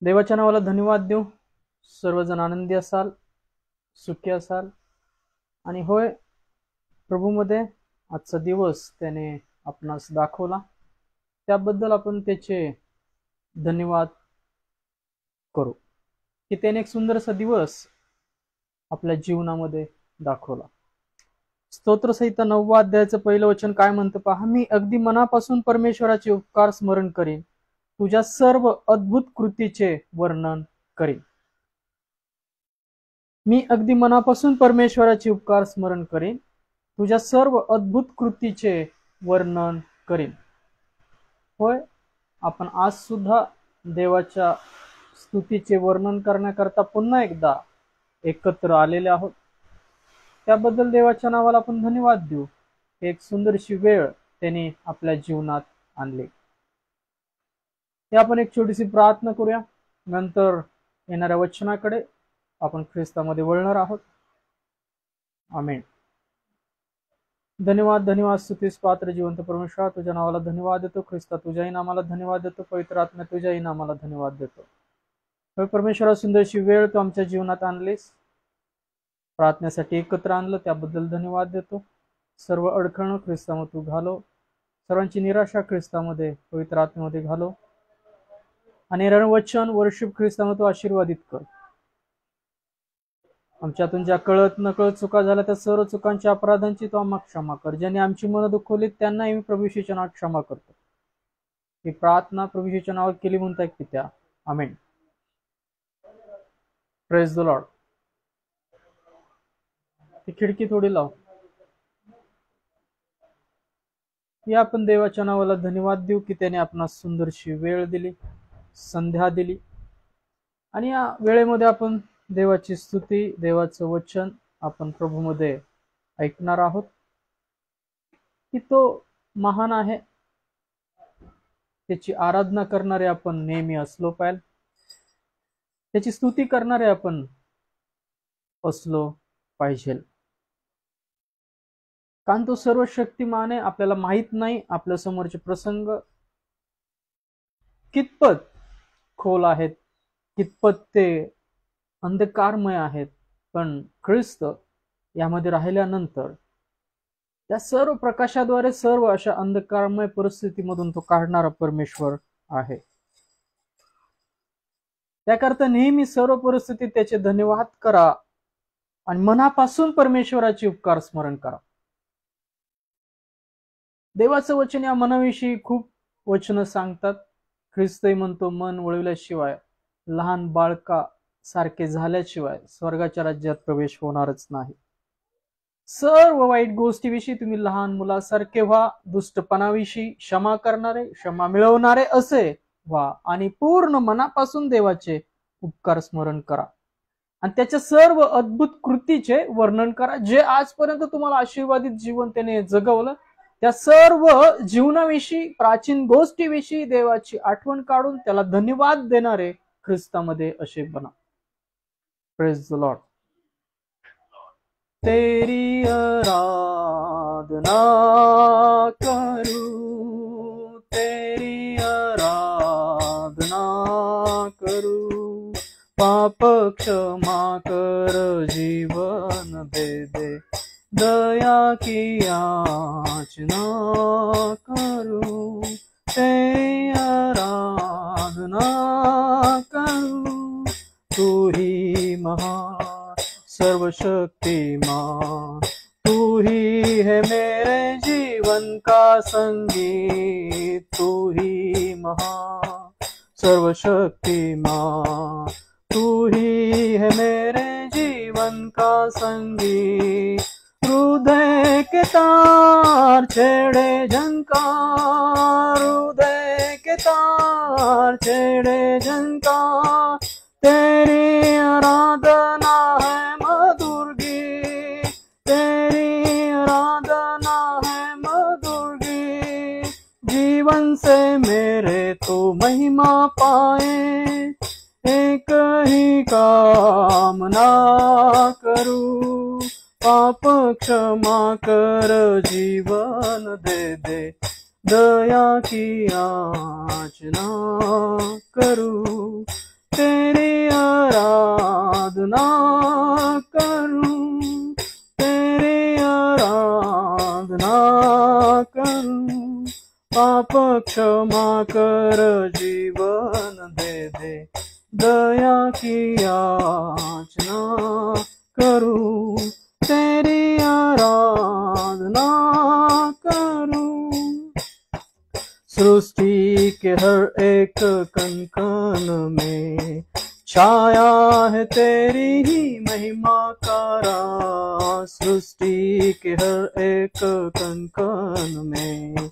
देवाच्या नावाला धन्यवाद देऊ। सर्वजण आनंदी असाल, सुखी असाल। आणि होय, प्रभूमध्ये आजचा दिवस त्याने आपणास दाखवला, त्याबद्दल आपण त्याचे धन्यवाद करू की त्याने एक सुंदरसा दिवस आपल्या जीवनामध्ये दाखवला। स्तोत्रसंहिता 9व्या अध्यायाचं पहिलं वचन काय म्हणतं पहा, मी अगदी मनापासून परमेश्वराचे उपकार स्मरण करीन, तुझ्या सर्व अद्भुत कृतीचे वर्णन करीन। मी अगदी मनापासून परमेश्वराचे उपकार स्मरण करीन, तुझ्या सर्व अद्भुत कृतीचे वर्णन करीन। होय, आपण आज सुद्धा देवाच्या स्तुतीचे वर्णन करण्याकरता पुन्हा एकदा एकत्र आलेले आहोत। त्याबद्दल देवाच्या नावाला आपण धन्यवाद देऊ। एक सुंदरशी वेळ त्यांनी आपल्या जीवनात आणली। आपण एक छोटीशी प्रार्थना करूया, नंतर येणाऱ्या वचनाकडे आपण ख्रिस्तामध्ये वळणार आहोत। आमेन। धन्यवाद धन्यवाद स्तुतीस पात्र जिवंत परमेश्वरा, तुझ्या नावाला धन्यवाद देतो। ख्रिस्ता, तुझ्याही नामाला धन्यवाद देतो। पवित्र आत्मा, तुझ्याही नामाला धन्यवाद देतो। परमेश्वरा, सुंदरशी वेळ तू आमच्या जीवनात आणलीस, प्रार्थनेसाठी एकत्र आणलं, त्याबद्दल धन्यवाद देतो। सर्व अडखळणं ख्रिस्तामध्ये तू घालव, सर्वांची निराशा ख्रिस्तामध्ये पवित्र आत्म्यामध्ये घालव, आणि रणवचन वर्षिप ख्रिस्तामध्ये तू आशीर्वादित कर। आमच्यातून ज्या कळत नकळत चुका झाल्या त्या सर्व चुकांच्या अपराधांची तू आम्हाला क्षमा कर। ज्यांनी आमची मनं दुखवली त्यांनाही मी प्रभू येशूच्या नावात क्षमा करतो। ही प्रार्थना प्रभू येशूच्या नावात केली म्हणताय पित्या, आमेन। Praise the Lord. ती खिडकी थोडी लाव। या आपण देवाच्या नावाला धन्यवाद देऊ की त्याने आपणास सुंदरशी वेळ दिली, संध्या दिली, आणि या वेळेमध्ये आपण देवाची स्तुती, देवाचं वचन आपण प्रभूमध्ये ऐकणार आहोत की तो महान आहे। त्याची आराधना करणारे आपण नेहमी असलो पाहिजे, त्याची स्तुती करणारे आपण असलो पाहिजे, कारण तो सर्व शक्तिमान आहे। आपल्याला माहित नाही आपल्या समोरचे प्रसंग कितपत खोल आहेत, कितपत ते अंधकारमय आहेत, पण ख्रिस्त यामध्ये राहिल्यानंतर त्या सर्व प्रकाशाद्वारे सर्व अशा अंधकारमय परिस्थितीमधून तो काढणारा परमेश्वर आहे। त्याकरता नेहमी सर्व परिस्थितीत त्याचे धन्यवाद करा आणि मनापासून परमेश्वराचे उपकार स्मरण करा। देवाचं वचन या मनाविषयी खूप वचन सांगतात। ख्रिस्तही म्हणतो, मन वळविल्याशिवाय, लहान बाळका सारखे झाल्याशिवाय स्वर्गाच्या राज्यात प्रवेश होणारच नाही। सर्व वाईट गोष्टीविषयी तुम्ही लहान मुलासारखे व्हा, दुष्टपणाविषयी क्षमा करणारे, क्षमा मिळवणारे असे व्हा, आणि पूर्ण मनापासून देवाचे उपकार स्मरण करा आणि त्याच्या सर्व अद्भुत कृतीचे वर्णन करा। जे आजपर्यंत तुम्हाला आशीर्वादित जीवन त्याने जगवलं, त्या सर्व जीवनाविषयी, प्राचीन गोष्टीविषयी देवाची आठवण काढून त्याला धन्यवाद देणारे ख्रिस्तामध्ये असे बना। Praise the Lord. तेरी आराधना करूं, तेरी आराधना करूं, पाप क्षमा कर, जीवन दे दे, दया की याचना करूं, तेरी आराधना करूं, तू ही महान सर्वशक्तिमान, तू ही है मेरे जीवन का संगीत, तू ही महान सर्वशक्तिमान, तू ही है मेरे जीवन का संगीत। हृदय के तार छेड़े झंकार, हृदय के तार छेड़े झंकार, तेरी आराधना है मधुर गीत, तेरी आराधना है मधुर गीत। जीवन से मेरे तो महिमा पाए, एक ही कामना करूं, पाप क्षमा कर, जीवन दे दे, दया की याचना करूं, तेरी आराधना करूं, तेरी आराधना करूं। पाप क्षमा कर, जीवन दे दे, दया की याचना करूं, तेरी आराधना करूं। सृष्टि के हर एक कण कण में छाया है तेरी ही महिमा का राज। सृष्टि के हर एक कण कण में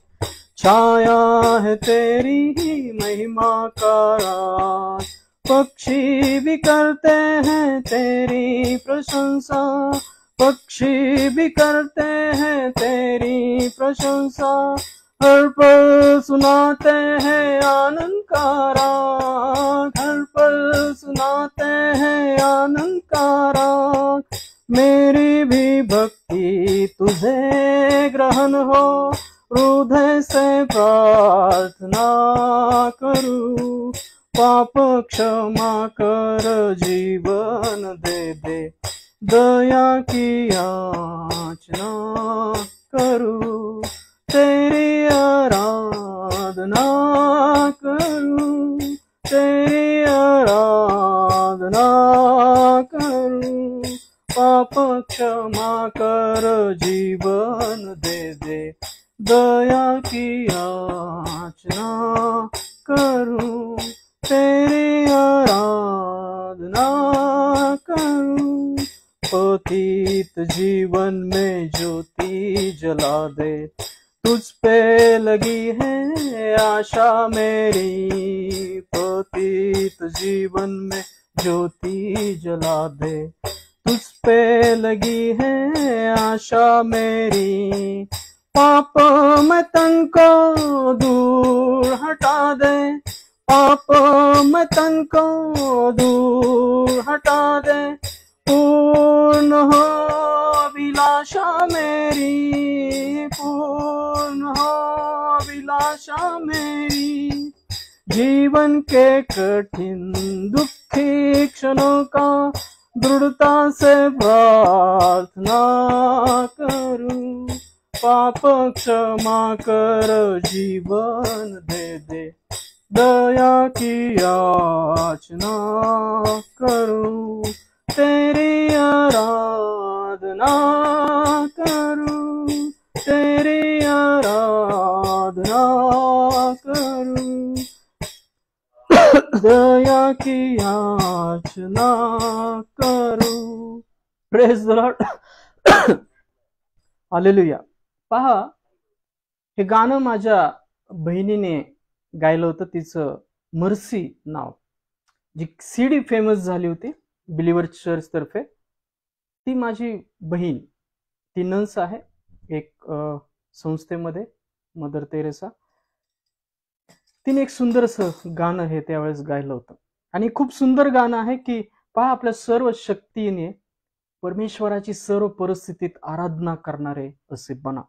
छाया है तेरी ही महिमा का राज। पक्षी भी करते हैं तेरी प्रशंसा, पक्षी भी करते हैं तेरी प्रशंसा। हर पल सुनाते हैं आनंद का राग, हर पल सुनाते हैं आनंद का राग। मेरी भी भक्ति तुझे ग्रहण हो, हृदय से प्रार्थना करूं। पाप क्षमा कर, जीवन दे दे, दया की याचना करूं, तेरी आराधना करूं, तेरी आराधना करूं। पाप क्षमा कर, जीवन दे दे, दया की याचना करूं, तेरी आराधना करूं। पतित जीवन में ज्योति जला दे, तुझ पे लगी है आशा मेरी। पतित जीवन में ज्योति जला दे, तुझ पे लगी है आशा मेरी। पाप में तन को दूर हटा दे, पाप में तन को दूर हटा दे। पूर्ण हो अभिलाषा मेरी, पूर्ण हो अभिलाषा मेरी। जीवन के कठिन दुखी क्षणों का दृढ़ता से प्रार्थना करूं। पाप क्षमा कर, जीवन दे दे, दया की याचना करूं, तेरी आराधना करूं, तेरी आराधना करूं, दया की याचना करूं। Praise the Lord, hallelujah. पहा, हे गाणं माझ्या बहिणीने गायलं होतं, तिचं मर्सी नाव, जी सीडी फेमस झाली होती बिलीवर चर्च तर्फे। ती माझी बहीण, ती नन्स आहे एक संस्थेमध्ये, मदर तेरेसा। तिने एक सुंदरसं गाणं हे त्यावेळेस गायलं होतं, आणि खूप सुंदर गाणं आहे की पहा, आपल्या सर्व शक्तीने परमेश्वराची सर्व परिस्थितीत आराधना करणारे असे बना।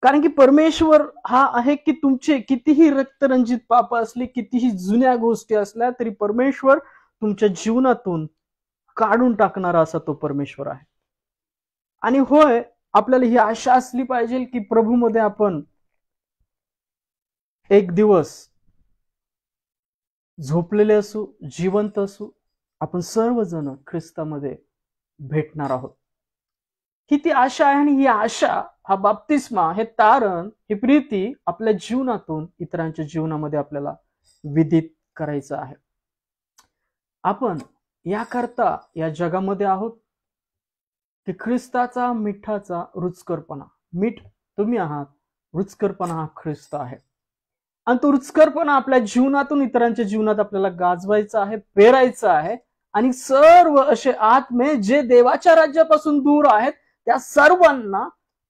कारण की परमेश्वर हा आहे की तुमचे कितीही रक्तरंजित पाप असले, कितीही जुन्या गोष्टी असल्या तरी परमेश्वर तुमच्या जीवनातून काढून टाकणारा असा तो परमेश्वर आहे। आणि होय, आपल्याला ही आशा असली पाहिजे की प्रभूमध्ये आपण एक दिवस झोपलेले असू, जिवंत असू, आपण सर्वजण ख्रिस्तामध्ये भेटणार आहोत। ही ती आशा आहे, आणि ही आशा, हा बाप्तिस्मा, हे तारण, ही प्रीती आपल्या जीवनातून इतरांच्या जीवनामध्ये आपल्याला विदित करायचं आहे। आपण याकरता या जगामध्ये आहोत की ख्रिस्ताचा मिठाचा रुचकरपणा, मीठ तुम्ही आहात, रुचकरपणा हा ख्रिस्त आहे। आणि तो रुचकरपणा आपल्या जीवनातून इतरांच्या जीवनात आपल्याला गाजवायचा आहे, पेरायचा आहे। आणि सर्व असे आत्मे जे देवाच्या राज्यापासून दूर आहेत, त्या सर्वांना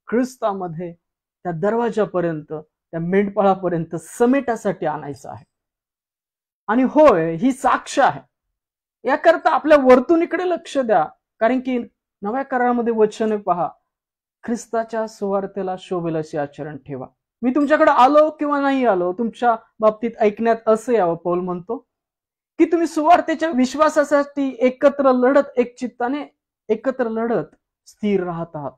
ख्रिस्तामध्ये त्या दरवाजापर्यंत, त्या मेंढपाळापर्यंत समेटासाठी आणायचं आहे। आणि होय, ही साक्ष आहे। याकरता आपल्या वर्तुणीकडे लक्ष द्या, कारण की नव्या करारामध्ये वचन पहा, ख्रिस्ताच्या सुवार्तेला शोभेल असे आचरण ठेवा। मी तुमच्याकडे आलो किंवा नाही आलो, तुमच्या बाबतीत ऐकण्यात असं यावं, पौल म्हणतो की तुम्ही सुवार्तेच्या विश्वासासाठी एकत्र लढत, एक चित्ताने एकत्र लढत स्थिर राहत आहात.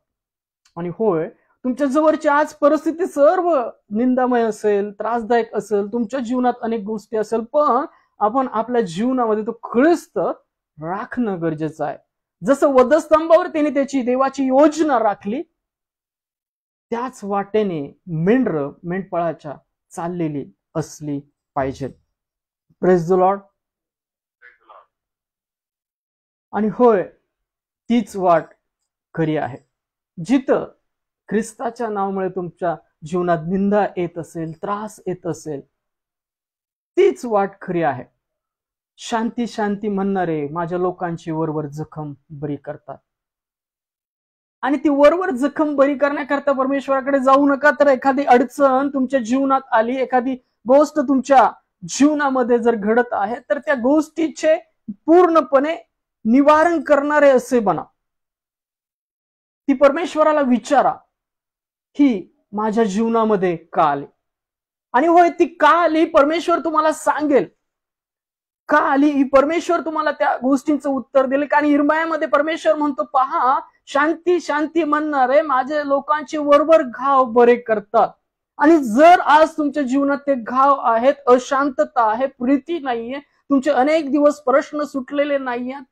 आणि होय, तुमच्या जवळची आज परिस्थिती सर्व निंदामय असेल, त्रासदायक असेल, तुमच्या जीवनात अनेक गोष्टी असेल, पण आपण आपल्या जीवनामध्ये तो ख्रिस्त राखणं गरजेचं आहे. जसं वधस्तंभावर त्याने त्याची देवाची योजना राखली, त्याच वाटेने मेंढपाळाच्या चाललेली असली पाहिजे. Praise the Lord. आणि होय, तीच वाट खरी आहे. जिथं ख्रिस्ताच्या नावामुळे तुमच्या जीवनात निंदा येत असेल, त्रास येत असेल, तीच वाट खरी आहे. शांती शांती म्हणणारे माझ्या लोकांची वरवर जखम बरी करतात. आणि ती वरवर जखम बरी करण्याकरता परमेश्वराकडे जाऊ नका. तर एखादी अडचण तुमच्या जीवनात आली, एखादी गोष्ट तुमच्या जीवनामध्ये जर घडत आहे, तर त्या गोष्टीचे पूर्णपणे निवारण करणारे असे बना. ती परमेश्वराला विचारा, ही माझ्या जीवनामध्ये का आली? आणि होय, ती का आली परमेश्वर तुम्हाला सांगेल. का आली ही परमेश्वर तुम्हाला त्या गोष्टींचं उत्तर दिले. कारण इर्मायामध्ये परमेश्वर म्हणतो, पहा, शांती शांती म्हणणारे माझ्या लोकांचे वरवर घाव बरे करतात. आणि जर आज तुमच्या जीवनात ते घाव आहेत, अशांतता आहे, प्रीती नाहीये, तुमचे अनेक दिवस प्रश्न सुटलेले नाहीयेत,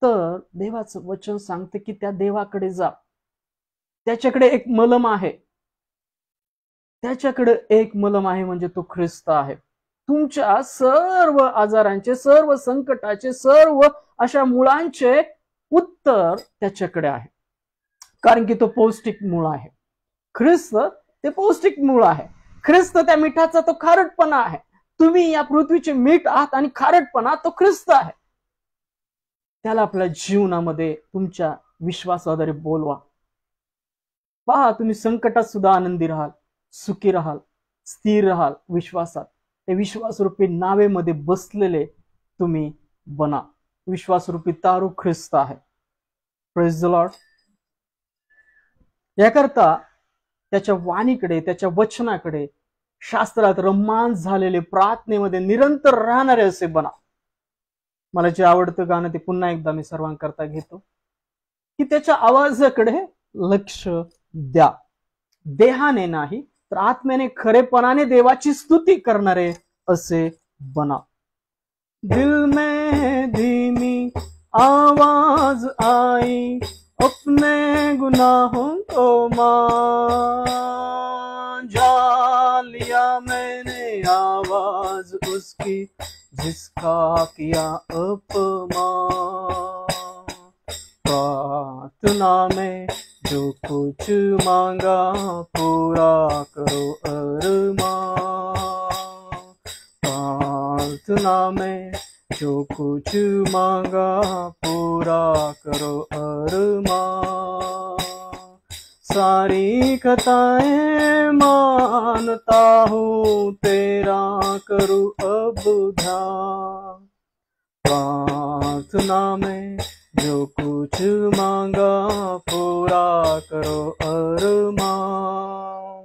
तर देवाचं वचन सांगते की त्या देवाकडे जा. त्याच्याकडे एक मलम आहे. त्याच्याकडे एक मलम आहे, म्हणजे तो ख्रिस्त आहे. तुमच्या सर्व आजारांचे, सर्व संकटाचे, सर्व अशा मुळांचे उत्तर त्याच्याकडे आहे. कारण की तो पौष्टिक मूळ आहे. ख्रिस्त ते पौष्टिक मूळ आहे. ख्रिस्त त्या मिठाचा तो खारटपणा आहे. तुम्ही या पृथ्वीचे मीठ आहात आणि खारटपणा तो ख्रिस्त आहे. त्याला आपल्या जीवनामध्ये तुमच्या विश्वासाद्वारे बोलवा. पहा, तुम्ही संकटात सुद्धा आनंदी राहाल, सुखी राहाल, स्थिर राहाल विश्वासात. ते विश्वासरूपी नावेमध्ये बसलेले तुम्ही बना. विश्वासरूपी तारू ख्रिस्त आहे. Praise the Lord. याकरता त्याच्या वाणीकडे, त्याच्या वचनाकडे, शास्त्रात रम्मान झालेले प्रार्थनेमध्ये निरंतर राहणारे असे बना. मला जे आवडतं गाणं ते पुन्हा एकदा मी सर्वांकरता घेतो, की त्याच्या आवाजाकडे लक्ष द्या. देहाने नाही तर आत्म्याने खरेपणाने देवाची स्तुती करणारे असे बना. दिल में धीमी आवाज आई, अपने गुनाहों को मान जा लिया मैंने आवाज उसकी, जिसका किया अपमान. प्रार्थना में जो कुछ मांगा पूरा करो अरमान. प्रार्थना में जो कुछ मांगा पूरा करो अरमान. सारी खताएं मानता हूँ, तेरा करूँ अब ध्यान. प्रार्थना में जो कुछ मांगा पूरा करो अरमान.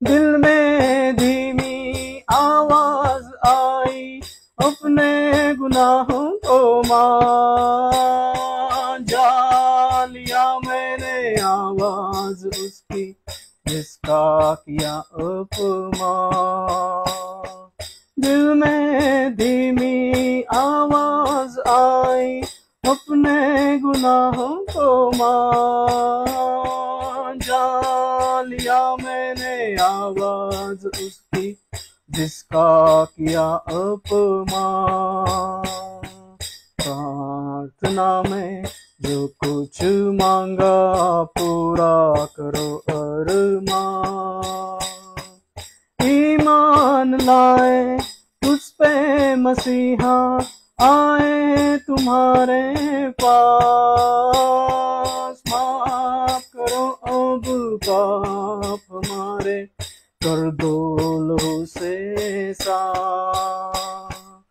दिल में धीमी आवाज आई, अपने गुनाहों को मान जा लिया मैंने आवाज उसकी, जिसका किया अपमान. दिल में धीमी आवाज आई, अपने गुनाहों को मान जा लिया मैंने आवाज उसकी, जिसका किया अपमान. प्रार्थना में जो कुछ मांगा पूरा करो अरमान. ईमान लाए तुझ पे मसीहा, आए तुम्हारे पास. माफ करो अब पाप हमारे, कर दो लहू से साफ.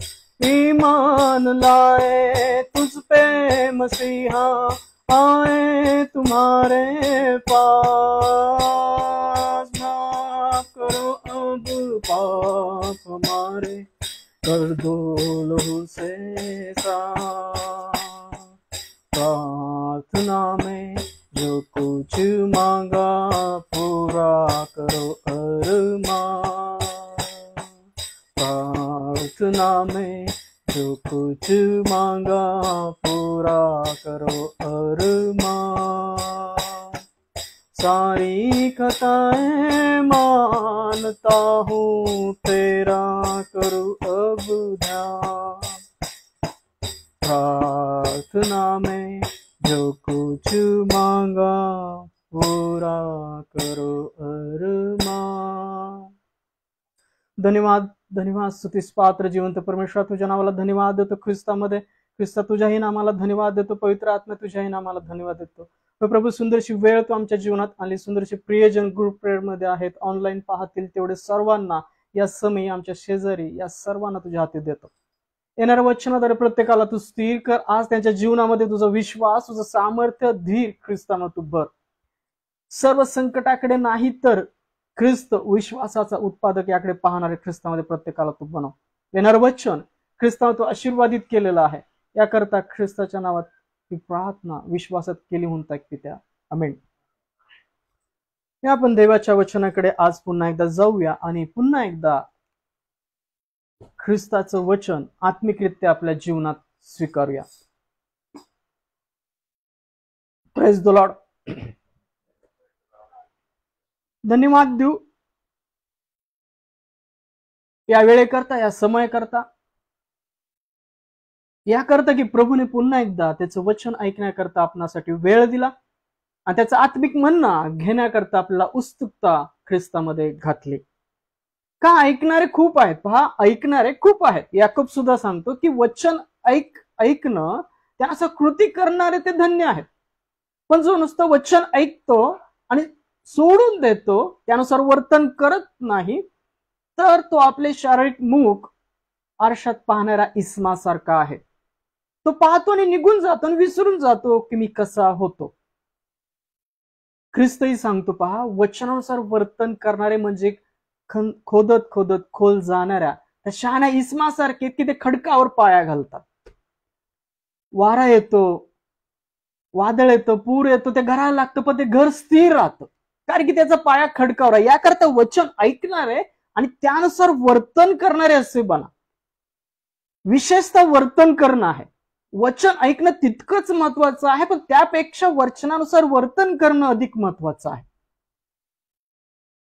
ईमान लाए तुझ पे मसीहा, आए तुम्हारे पास. माफ करो अब पाप हमारे, कर दो लहू से साफ। प्रार्थना में जो कुछ मांगा पूरा करो अरमान। प्रार्थना में जो कुछ मांगा पूरा करो अरमान। सारी खताएं मानता हूँ तेरा करूँ अब ध्यान। प्रार्थना में जो कुछ मांगा पूरा करो अरमान। धन्यवाद धन्यवाद स्तुतीस पात्र जिवंत परमेश्वरा तुझ्या नावाला धन्यवाद देतो। ख्रिस्तामध्ये ख्रिस्ता तुझ्याही नामाला धन्यवाद देतो। पवित्र आत्मा तुझ्याही नामाला धन्यवाद देतो। प्रभू सुंदरशी वेळ तू आमच्या जीवनात आली। सुंदरशी प्रियजन ग्रुप प्रेयर मध्ये आहेत, ऑनलाईन पाहतील तेवढे सर्वांना या समयी आमच्या शेजारी या सर्वांना तुझ्या हाती देतो। येणाऱ्या वचनाद्वारे प्रत्येकाला तू स्थिर कर। आज त्यांच्या जीवनामध्ये तुझा विश्वास, तुझं सामर्थ्य, धीर ख्रिस्तानं तू भर। सर्व संकटाकडे नाही तर ख्रिस्त विश्वासाचा उत्पादक याकडे पाहणारे ख्रिस्तामध्ये प्रत्येकाला तू बनव। येणारं वचन ख्रिस्तानं तू आशीर्वादित केलेलं आहे। याकरता ख्रिस्ताच्या नावात ही प्रार्थना विश्वासात केली म्हणता पित्या, आमेन। आपण देवाच्या वचनाकडे आज पुन्हा एकदा जाऊया आणि पुन्हा एकदा ख्रिस्ताचं वचन आत्मिकरित्या आपल्या जीवनात स्वीकारूया। Praise the Lord. धन्यवाद देऊ या वेळेकरता, या समयाकरता, याकरता की प्रभूने पुन्हा एकदा त्याचं वचन ऐकण्याकरता आपणासाठी वेळ दिला आणि त्याचं आत्मिक म्हणणं घेण्याकरता आपल्याला उत्सुकता ख्रिस्तामध्ये घातली। का ऐकणारे खूप आहेत, पहा ऐकणारे खूप आहेत। याकोब सुद्धा सांगतो की वचन ऐकणं त्याचं कृती करणारे ते धन्य आहेत। पण जो नुसतं वचन ऐकतो आणि सोडून देतो, त्यानुसार वर्तन करत नाही, तर तो आपले शारीरिक मुख आरशात पाहणारा इस्मासारखा आहे। तो पाहतो आणि निघून जातो आणि विसरून जातो की मी कसा होतो। ख्रिस्तही सांगतो पहा, वचनानुसार वर्तन करणारे म्हणजे खोदत खोदत खोल जाणाऱ्या त्या शहाण्या इस्मासारखे की ते खडकावर पाया घालतात। वारा येतो, वादळ येतं, पूर येतो, ते घराला लागतं, पण ते घर स्थिर राहतं, कारण की त्याचा पाया खडकावर आहे। याकरता वचन ऐकणारे आणि त्यानुसार वर्तन करणारे असे बना। विशेषतः वर्तन करणं आहे। वचन ऐकणं तितकंच महत्वाचं आहे, पण त्यापेक्षा वचनानुसार वर्तन करणं अधिक महत्वाचं आहे।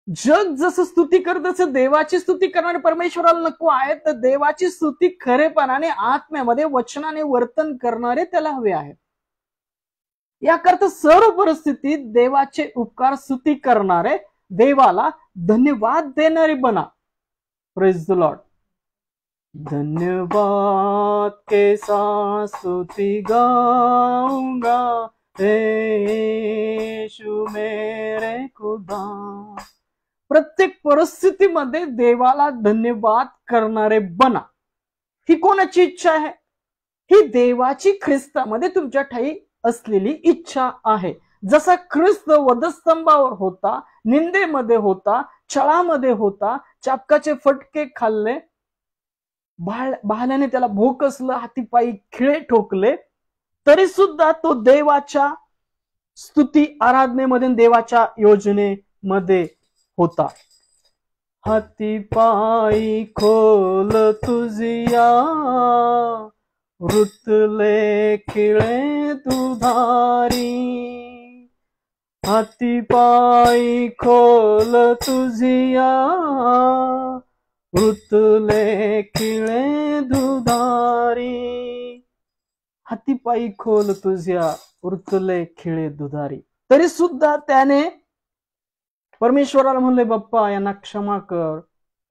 जग जसं स्तुती करत तसं देवाची स्तुती करणारे परमेश्वराला नको आहे, तर देवाची स्तुती खरेपणाने आत्म्यामध्ये वचनाने वर्तन करणारे त्याला हवे आहेत। याकरता सर्व परिस्थितीत देवाचे उपकार स्तुती करणारे, देवाला धन्यवाद देणारे बना। Praise the Lord. धन्यवाद के साथ स्तुति गाऊंगा यीशु मेरे खुदा। प्रत्येक परिस्थितीमध्ये देवाला धन्यवाद करणारे बना। ही कोणाची इच्छा आहे? ही देवाची ख्रिस्तामध्ये तुमच्या ठाई असलेली इच्छा आहे। जसा ख्रिस्त वधस्तंभावर होता, निंदेमध्ये होता, छळामध्ये होता, चापकाचे फटके खाल्ले, भाल्याने त्याला भोकसलं, हातीपायी खिळे ठोकले, तरी सुद्धा तो देवाच्या स्तुती आराधनेमध्ये, देवाच्या योजनेमध्ये होता। हातीपायी खोल तुझिया, रुतले खिळे दुधारी। हातीपायी खोल तुझिया, रुतले खिळे दुधारी। हातीपायी खोल तुझ्या, रुतले खिळे दुधारी। तरी सुद्धा त्याने परमेश्वराला म्हणले, बाप्पा यांना क्षमा कर,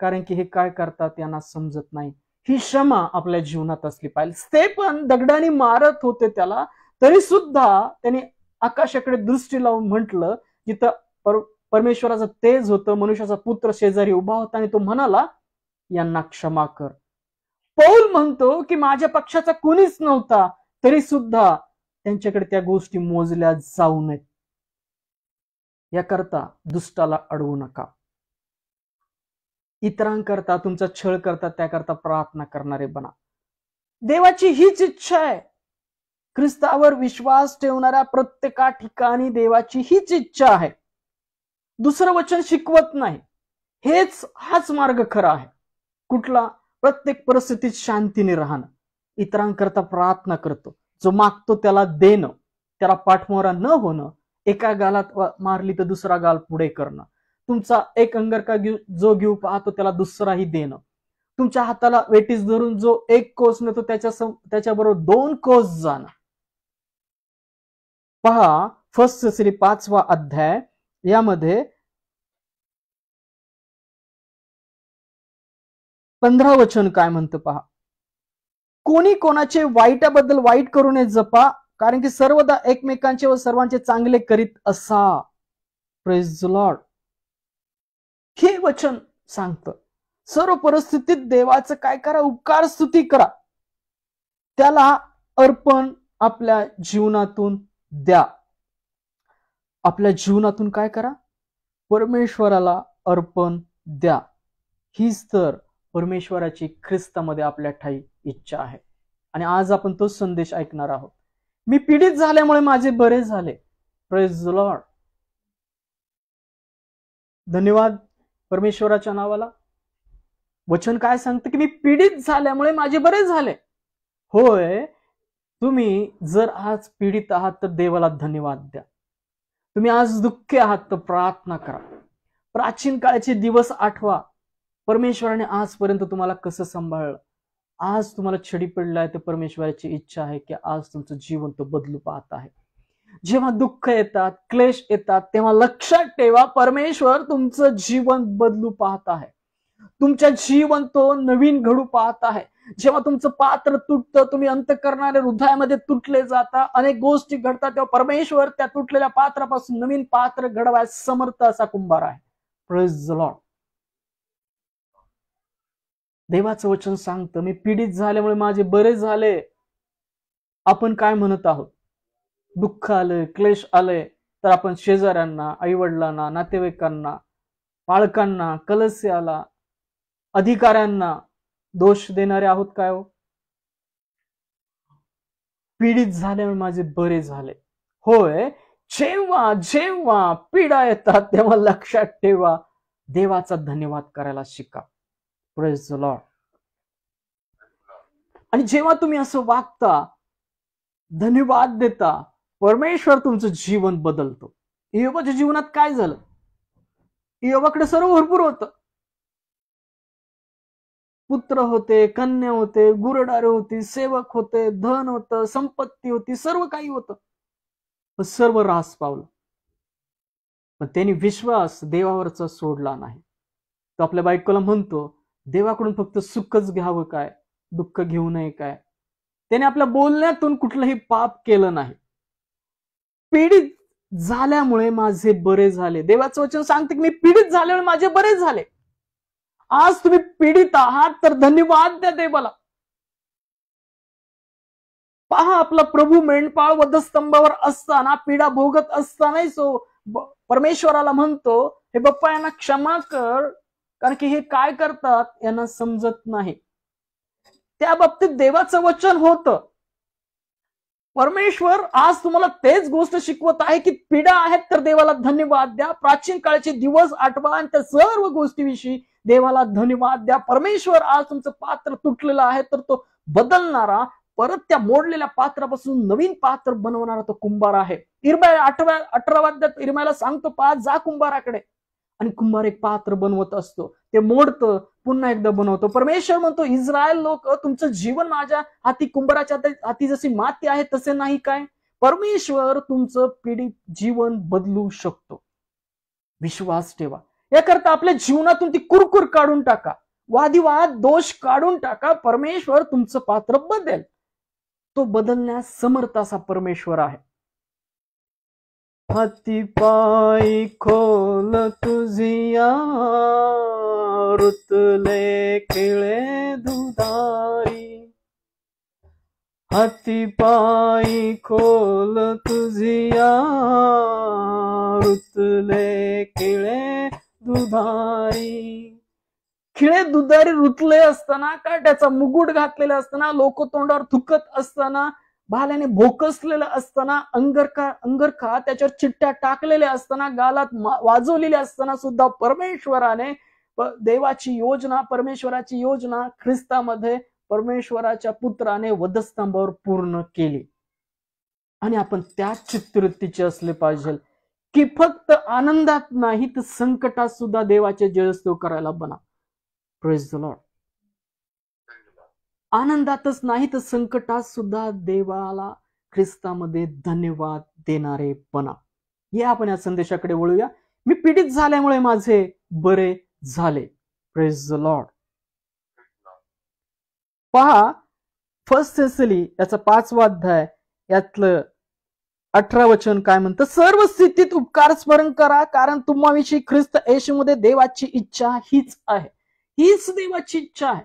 कारण की हे काय करतात यांना समजत नाही। ही क्षमा आपल्या जीवनात असली पाहिजे। ते पण दगडाने मारत होते त्याला, तरी सुद्धा त्याने आकाशाकडे दृष्टी लावून म्हटलं, जिथं परमेश्वराचं तेज होतं, मनुष्याचा पुत्र शेजारी उभा होता, आणि तो म्हणाला, यांना क्षमा कर। पौल म्हणतो की माझ्या पक्षाचा कोणीच नव्हता, तरी सुद्धा त्यांच्याकडे त्या गोष्टी मोजल्या जाऊ नयेत। याकरता दुष्टाला अडवू नका। इतरांकरता तुमचा छळ करतात त्याकरता प्रार्थना करणारे बना. देवाची हीच इच्छा आहे. ख्रिस्तावर विश्वास ठेवणाऱ्या प्रत्येका ठिकाणी देवाची हीच इच्छा आहे. दुसरं वचन शिकवत नाही. हाच मार्ग खरा आहे. कुठला? प्रत्येक परिस्थितीत शांतीने राहणं, इतरांकरता प्रार्थना करतो, जो मागतो त्याला देणं, त्याला पाठमोरा न होणं, एका गालात मारली तर दुसरा गाल पुढे करणं, तुमचा एक अंगरका जो घेऊ पाहतो त्याला दुसराही देणं, तुमच्या हाताला वेटीस धरून जो एक कोस नेतो त्याच्याबरोबर 2 कोस जाणं. पहा, फर्स्ट सेसरी 5वा अध्याय यामध्ये 15 वचन काय म्हणतं पहा. कोणी कोणाचे वाईटाबद्दल वाईट करू नये जपा, कारण की सर्वदा एकमेकांचे व सर्वांचे चांगले करीत असा. Praise the Lord. हे वचन सांगतं सर्व परिस्थितीत देवाचं काय करा? उपकार स्तुती करा, त्याला अर्पण आपल्या जीवनातून द्या. आपल्या जीवनातून काय करा? परमेश्वराला अर्पण द्या. हीच तर परमेश्वराची ख्रिस्तामध्ये आपल्या ठाई इच्छा आहे. आणि आज आपण तो संदेश ऐकणार आहोत. मी पीडित झाल्यामुळे माझे बरे झाले. Praise the Lord. धन्यवाद परमेश्वराच्या नावाला. वचन काय सांगतं की मी पीडित झाल्यामुळे माझे बरे झाले. होय, तुम्ही जर आज पीडित आहात तर देवाला धन्यवाद द्या. तुम्ही आज दुःखी आहात तर प्रार्थना करा. प्राचीन काळाचे दिवस आठवा. परमेश्वराने आजपर्यंत तुम्हाला कसं सांभाळलं. आज तुम्हाला छडी पडलाय तर परमेश्वराची इच्छा आहे की आज तुमचं जीवन तो बदलू पाहत आहे. जेव्हा दुःख येतात, क्लेश येतात, तेव्हा लक्षात ठेवा परमेश्वर तुमचं जीवन बदलू पाहत आहे. तुमच्या जीवन तो नवीन घडू पाहत आहे. जेव्हा तुमचं पात्र तुटतं, तुम्ही अंतःकरणाऱ्या हृदयामध्ये तुटले जाता, अनेक गोष्टी घडतात, तेव्हा परमेश्वर त्या तुटलेल्या पात्रापासून नवीन पात्र घडवायला समर्थ असा कुंभार आहे. Praise the Lord. देवाचं वचन सांगतं मी पीडित झाल्यामुळे माझे बरे झाले. आपण काय म्हणत आहोत? दुःख आलंय, क्लेश आलंय तर आपण शेजाऱ्यांना, आईवडिलांना, नातेवाईकांना, पालकांना, कलस्याला, अधिकाऱ्यांना दोष देणारे आहोत काय हो? पीडित झाल्यामुळे माझे बरे झाले. होय, जेव्हा जेव्हा पीडा येतात तेव्हा लक्षात ठेवा देवाचा धन्यवाद करायला शिका. Praise the Lord. आणि जेव्हा तुम्ही असं वागता, धन्यवाद देता, परमेश्वर तुमचं जीवन बदलतो. इयोबाच्या जीवनात काय झालं? इयोबाकडे सर्व भरपूर होतं. पुत्र होते, कन्या होते, गुरडारे होती, सेवक होते, धन होतं, संपत्ती होती, सर्व काही होतं. पण सर्व ऱ्हास पावलं. पण त्यांनी विश्वास देवावरचा सोडला नाही. तो आपल्या बायकोला म्हणतो देवाकडून फक्त सुखच घ्यावं काय, दुःख घेऊ नये काय. त्याने आपल्या बोलण्यातून कुठलंही पाप केलं नाही. पीडित झाल्यामुळे माझे बरे झाले. देवाचं वचन सांगते की मी पीडित झाल्यामुळे माझे बरे झाले. आज तुम्ही पीडित आहात तर धन्यवाद द्या देवाला. पहा, आपला प्रभू मेंढपाळ वधस्तंभावर असताना, पीडा भोगत असतानाही परमेश्वराला म्हणतो हे बाप्पा यांना क्षमा कर, कारण की हे काय करतात यांना समजत नाही. त्या बाबतीत देवाचं वचन होतं. परमेश्वर आज तुम्हाला तेच गोष्ट शिकवत आहे की पीडा आहेत तर देवाला धन्यवाद द्या. प्राचीन काळाचे दिवस आठवा आणि त्या सर्व गोष्टीविषयी देवाला धन्यवाद द्या. परमेश्वर आज तुमचं पात्र तुटलेलं आहे तर तो बदलणारा, परत त्या मोडलेल्या पात्रापासून नवीन पात्र बनवणारा तो कुंभार आहे. इर्म्या 18व्या अध्यायात इर्म्याला सांगतो पहा, जा कुंभाराकडे. आणि कुंभार एक पात्र बनवत असतो, ते मोडतं, पुन्हा एकदा बनवतो. परमेश्वर म्हणतो इस्रायल लोक, तुमचं जीवन माझ्या हाती, कुंभाराच्या हाती जशी माती आहे तसे नाही काय. परमेश्वर तुमचं पीडित जीवन बदलू शकतो. विश्वास ठेवा. याकरता आपल्या जीवनातून ती कुरकुर काढून टाका, वादिवाद दोष काढून टाका. परमेश्वर तुमचं पात्र बदलेल. तो बदलण्यास समर्थ असा परमेश्वर आहे. हाती पायी खोल तुझिया, रुतले खिळे दुधारी. हाती पायी खोल तुझिया, रुतले खिळे दुधारी. खिळे दुधारी रुतले असताना, काट्याचा मुकुट घातलेला असताना, लोक तोंडावर थुकत असताना, भाल्याने भोकसलेलं असताना, अंगरखा त्याच्यावर चिट्ट्या टाकलेल्या असताना, गालात वाजवलेल्या असताना सुद्धा परमेश्वराने देवाची योजना, परमेश्वराची योजना ख्रिस्तामध्ये परमेश्वराच्या पुत्राने वधस्तंभावर पूर्ण केली. आणि आपण त्याच चित्तवृत्तीचे असले पाहिजे की फक्त आनंदात नाही तर संकटात सुद्धा देवाचे जयस्तव करायला बना. Praise the Lord. आनंदातच नाही तर संकटात सुद्धा देवाला ख्रिस्तामध्ये धन्यवाद देणारे बना. हे आपण या संदेशाकडे वळूया. मी पीडित झाल्यामुळे माझे बरे झाले. Praise the Lord. पहा, फर्स्ट थेसली याचा 5वा अध्याय यातलं 18 वचन काय म्हणतं? सर्व स्थितीत उपकार स्मरण करा, कारण तुम्हाविषयी ख्रिस्त येशूमध्ये देवाची इच्छा हीच आहे. हीच देवाची इच्छा आहे.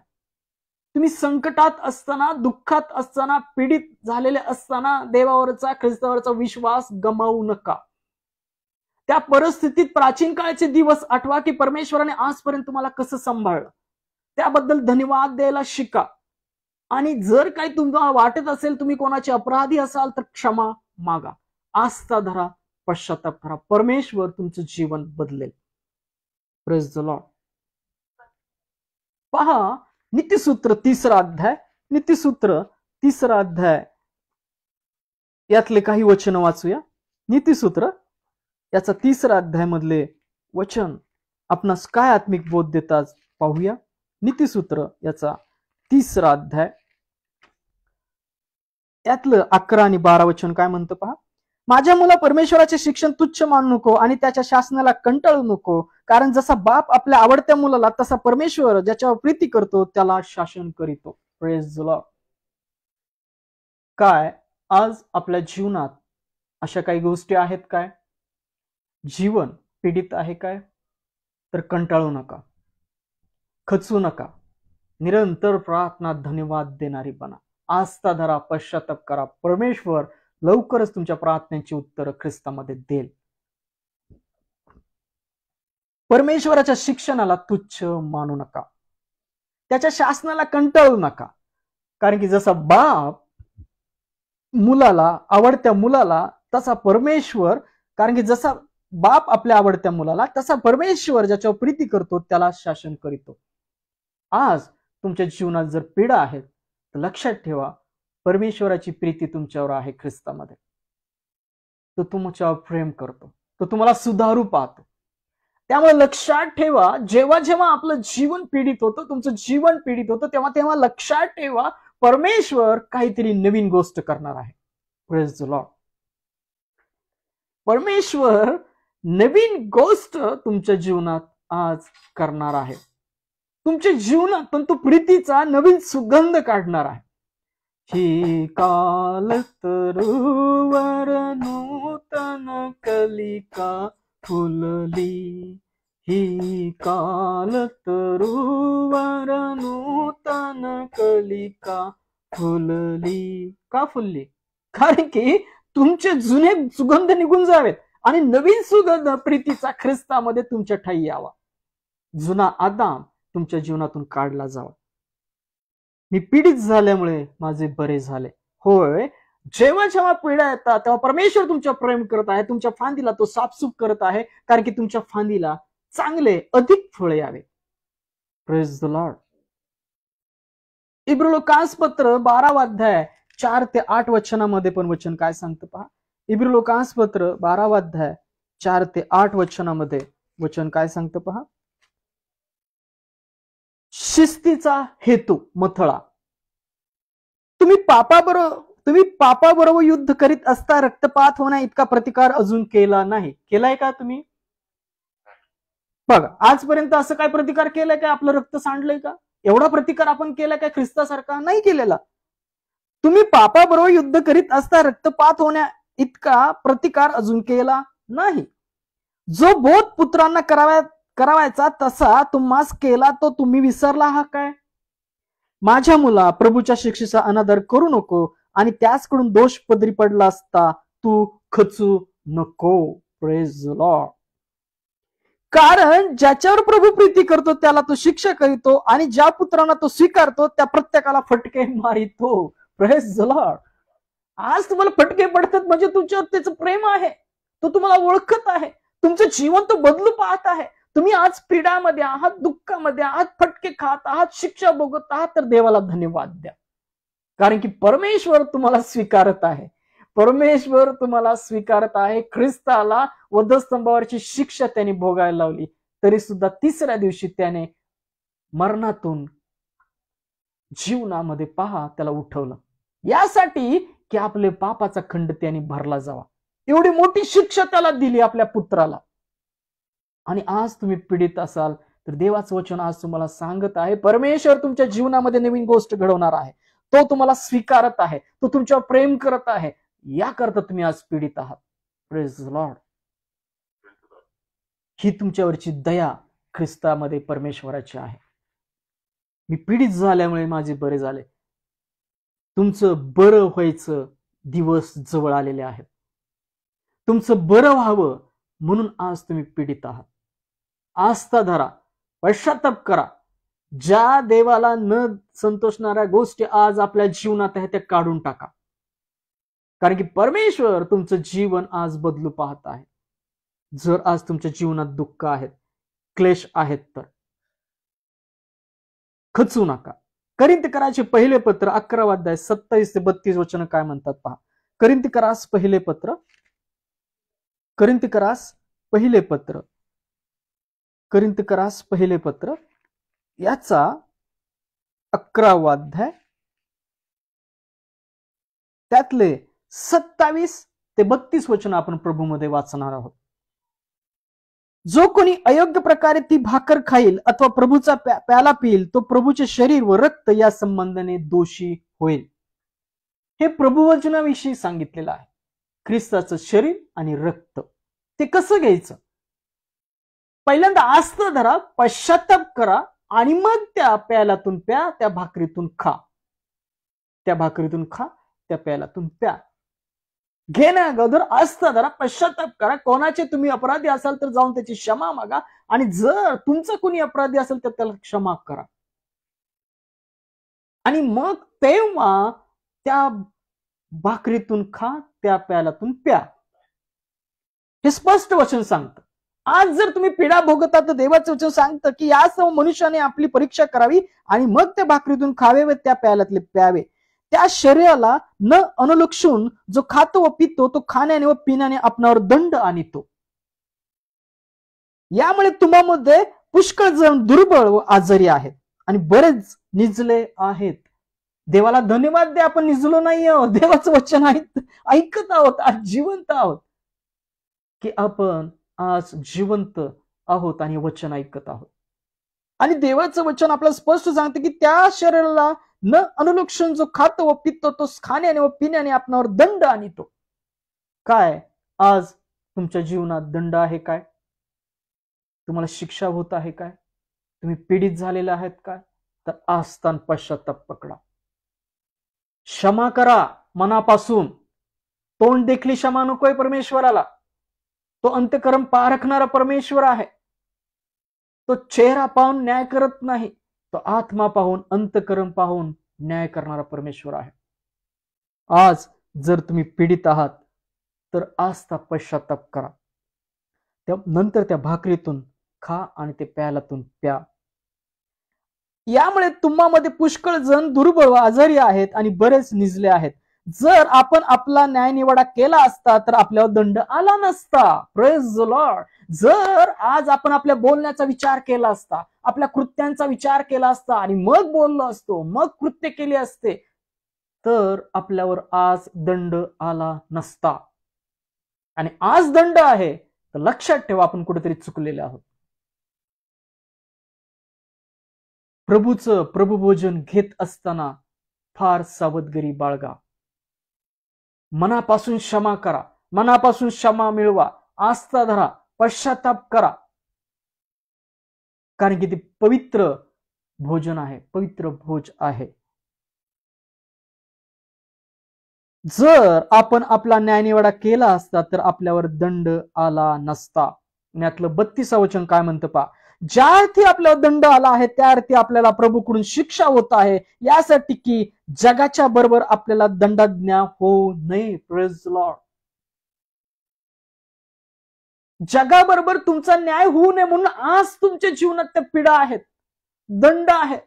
तुम्ही संकटात असताना, दुःखात असताना, पीडित झालेले असताना देवावरचा, ख्रिस्तावरचा विश्वास गमावू नका. त्या परिस्थितीत प्राचीन काळचे दिवस आठवा की परमेश्वराने आजपर्यंत तुम्हाला कसं सांभाळलं, त्याबद्दल धन्यवाद द्यायला शिका. आणि जर काही तुम्हाला वाटत असेल तुम्ही कोणाचे अपराधी असाल तर क्षमा मागा, आस्था धरा, पश्चाताप करा. परमेश्वर तुमचं जीवन बदलेल. Praise the Lord. पहा, नीतिसूत्र 3रा अध्याय, नीतिसूत्र 3रा अध्याय यातले काही वचन वाचूया. नीतिसूत्र याचा 3रा अध्याय मधले वचन आपणास काय आत्मिक बोध देतात पाहूया. नीतिसूत्र याचा 3रा अध्याय यातलं 11 आणि 12 वचन काय म्हणतं पहा. माझ्या मुला, परमेश्वराचे शिक्षण तुच्छ मानू नको आणि त्याच्या शासनाला कंटाळू नको, कारण जसा बाप आपल्या आवडत्या मुलाला तसा परमेश्वर ज्याच्यावर प्रीती करतो त्याला शासन करीतो. Praise the Lord. काय आज आपल्या जीवनात अशा काही गोष्टी आहेत काय? जीवन पीडित आहे काय? तर कंटाळू नका, खचू नका. निरंतर प्रार्थना, धन्यवाद देणारी बना, आस्था धरा, पश्चाताप करा. परमेश्वर लवकरच तुमच्या प्रार्थनेची उत्तर ख्रिस्तामध्ये देईल. परमेश्वराच्या शिक्षणाला तुच्छ मानू नका, त्याच्या शासनाला कंटाळू नका. कारण की जसा बाप मुलाला, आवडत्या मुलाला, तसा परमेश्वर, कारण की जसा बाप आपल्या आवडत्या मुलाला तसा परमेश्वर ज्याच्यावर प्रीती करतो त्याला शासन करीतो. आज तुमच्या जीवनात जर पीडा आहेत तर लक्षात ठेवा, परमेश्वराची प्रीती तुमच्यावर आहे ख्रिस्तामध्ये. तो तुमच्यावर प्रेम करतो, तो तुम्हाला सुधारू पाहतो. त्यामुळे लक्षात ठेवा, जेव्हा जेव्हा आपलं जीवन पीडित होतं, तुमचं जीवन पीडित होतं, तेव्हा तेव्हा लक्षात ठेवा, परमेश्वर काहीतरी नवीन गोष्ट करणार आहे. Praise the Lord. परमेश्वर नवीन गोष्ट तुमच्या जीवनात आज करणार आहे. तुमच्या जीवनात पण तो प्रीतीचा नवीन सुगंध काढणार आहे. ही काल तरुवर नूतन कलिका फुलली, ही काल तरुवर नूतन कलिका फुलली. का फुलली? कारण की तुमचे जुने सुगंध निघून जावेत आणि नवीन सुगंध प्रीतीचा ख्रिस्तामध्ये तुमच्या ठाई यावा. जुना आदाम तुमच्या जीवनातून काढला जावा. मी पीडित झाल्यामुळे माझे बरे झाले. होय, जेव्हा जेव्हा पीडा येतात तेव्हा परमेश्वर तुमच्या प्रेम करत आहे, तुमच्या फांदीला तो साफसूफ करत आहे, कारण की तुमच्या फांदीला चांगले अधिक फळ यावे. Praise the Lord. इब्रिलोकांसपत्र 12वा अध्याय 4 ते 8 वचनामध्ये पण वचन काय सांगतं पहा. इब्रिलोकांसपत्र 12वा अध्याय 4 ते 8 वचनामध्ये वचन काय सांगतं पहा. शिस्तीचा हेतू मथळा. तुम्ही पापाबरोबर युद्ध करीत असता रक्तपात होण्या इतका प्रतिकार अजून केला नाही. केलाय का तुम्ही? बघा, आजपर्यंत असं काय प्रतिकार केलाय का? आपलं रक्त सांडलंय का? एवढा प्रतिकार आपण केलाय का ख्रिस्तासारखा? नाही केलेला. तुम्ही पापाबरोबर युद्ध करीत असता रक्तपात होण्या इतका प्रतिकार अजून केला नाही. जो बोध पुत्रांना करावायचा तसा तुम्हास केला तो तुम्ही विसरला आहात काय? माझ्या मुला, प्रभूच्या शिक्षेचा अनादर करू नको आणि त्याचकडून दोष पदरी पडला असता तू खचू नको. Praise the Lord. कारण ज्याच्यावर प्रभू प्रीती करतो त्याला तो शिक्षा करीतो आणि ज्या पुत्रांना तो स्वीकारतो त्या प्रत्येकाला फटके मारितो. Praise the Lord. आज तुम्हाला फटके पडतात म्हणजे तुमच्यावर त्याचं प्रेम आहे, तो तुम्हाला ओळखत आहे, तुमचं जीवन तो बदलू पाहत आहे. तुम्ही आज पीडामध्ये आहात, दुःखामध्ये आहात, फटके खात आहात, शिक्षा भोगत आहात, तर देवाला धन्यवाद द्या. कारण की परमेश्वर तुम्हाला स्वीकारत आहे. परमेश्वर तुम्हाला स्वीकारत आहे. ख्रिस्ताला वधस्तंभावरची शिक्षा त्याने भोगायला लावली, तरी सुद्धा तिसऱ्या दिवशी त्याने मरणातून जीवनामध्ये पहा त्याला उठवलं, यासाठी की आपले पापाचा खंड त्याने भरला जावा. एवढी मोठी शिक्षा त्याला दिली आपल्या पुत्राला. आणि आज तुम्ही पीडित असाल तर देवाचं वचन आज तुम्हाला सांगत आहे, परमेश्वर तुमच्या जीवनामध्ये नवीन गोष्ट घडवणार आहे. तो तुम्हाला स्वीकारत आहे, तो तुमच्यावर प्रेम करत आहे. याकरता तुम्ही आज पीडित आहात. Praise the Lord. ही तुमच्यावरची दया ख्रिस्तामध्ये परमेश्वराची आहे. मी पीडित झाल्यामुळे माझे बरे झाले. तुमचं बरं व्हायचं दिवस जवळ आलेले आहेत. तुमचं बरं व्हावं म्हणून आज तुम्ही पीडित आहात. आस्था धरा, पश्चाताप करा. ज्या देवाला न संतोषणाऱ्या गोष्टी आज आपल्या जीवनात आहेत त्या काढून टाका. कारण की परमेश्वर तुमचं जीवन आज बदलू पाहत आहे. जर आज तुमच्या जीवनात दुःख आहेत, क्लेश आहेत, तर खचू नका. करिंथकराचे पहिले पत्र 11 अध्याय 27 ते 32 वचन काय म्हणतात पहा. करिंथकरास पहिले पत्र, करिंथकरास पहिले पत्र, करिंथकरास पहिले पत्र याचा 11 अध्याय त्यातले 27 ते 32 वचन आपण प्रभूमध्ये वाचणार आहोत. जो कोणी अयोग्य प्रकारे ती भाकर खाईल अथवा प्रभूचा प्याला पिईल तो प्रभूचे शरीर व रक्त या संबंधाने दोषी होईल. हे प्रभुवचनाविषयी सांगितलेलं आहे. ख्रिस्ताचं शरीर आणि रक्त ते कसं घ्यायचं? पहिल्यांदा आस्था धरा, पश्चाताप करा आणि मग त्या प्यालातून प्या, त्या भाकरीतून खा. त्या भाकरीतून खा, त्या प्यालातून प्या. घेण्या अगोदर आस्था धरा, पश्चाताप करा. कोणाचे तुम्ही अपराधी असाल तर जाऊन त्याची क्षमा मागा आणि जर तुमचा कोणी अपराधी असेल तर त्याला क्षमा करा. आणि मग तेव्हा त्या भाकरीतून खा, त्या प्यालातून प्या. हे स्पष्ट वचन सांगतं. आज जर तुम्ही पीडा भोगता तर देवाचं वचन सांगतं की यासह मनुष्याने आपली परीक्षा करावी आणि मग त्या भाकरीतून खावे व त्या प्यालातले प्यावे. त्या शरीराला न अनुलक्षून जो खातो व पितो तो खाण्याने व पिण्याने आपणावर दंड आणतो. यामुळे तुम्हामध्ये पुष्कळ जण दुर्बळ व आजारी आहेत आणि बरेच निजले आहेत. देवाला धन्यवाद द्या, आपण निजलो नाही आहोत. देवाचं वचन ऐकत आहोत, आज जिवंत आहोत. की आपण आज जिवंत आहोत आणि वचन ऐकत आहोत. आणि देवाचं वचन आपल्याला स्पष्ट सांगते की त्या शरीराला न अनुलक्षण जो खातो व पितो तो खाण्याने व पिण्याने आपणावर दंड आणतो. काय आज तुमच्या जीवनात दंड आहे काय? तुम्हाला शिक्षा होत आहे काय? तुम्ही पीडित झालेले आहेत काय? तर आस्थान पश्चाताप पकडा, क्षमा करा मनापासून. तोंड देखली क्षमा नकोय परमेश्वराला. तो अंतःकरण पारखणारा परमेश्वर आहे. तो चेहरा पाहून न्याय करत नाही, तो आत्मा पाहून, अंतःकरण पाहून न्याय करणारा परमेश्वर आहे. आज जर तुम्ही पीडित आहात तर आस्था पश्चाताप करा. नंतर त्या भाकरीतून खा आणि ते प्यालातून प्या. यामुळे तुम्हामध्ये पुष्कळ जण दुर्बळ व आजारी आहेत आणि बरेच निजले आहेत. जर आपण आपला न्यायनिवाडा केला असता तर आपल्यावर दंड आला नसता. Praise the Lord. जर आज आपण आपल्या बोलण्याचा विचार केला असता, आपल्या कृत्यांचा विचार केला असता आणि मग बोललो असतो, मग कृत्य केले असते, तर आपल्यावर आज दंड आला नसता. आणि आज दंड आहे तर लक्षात ठेवा आपण कुठेतरी चुकलेले आहोत. प्रभूचं प्रभुभोजन घेत असताना फार सावधगिरी बाळगा. मनापासून क्षमा करा, मनापासून क्षमा मिळवा, आस्था धरा, पश्चाताप करा. कारण की ते पवित्र भोजन आहे, पवित्र भोज आहे. जर आपण आपला न्यायनिवाडा केला असता तर आपल्यावर दंड आला नसता. यातलं 32 वचन काय म्हणतं पहा, ज्या अर्थी आपल्याला दंड आला आहे त्या अर्थी आपल्याला प्रभूकडून शिक्षा होत आहे, यासाठी की जगाच्या बरोबर आपल्याला दंडाज्ञा होऊ नये. Praise the Lord. जगाबरोबर तुमचा न्याय होऊ नये म्हणून आज तुमच्या जीवनात त्या पीडा आहेत, दंड आहे,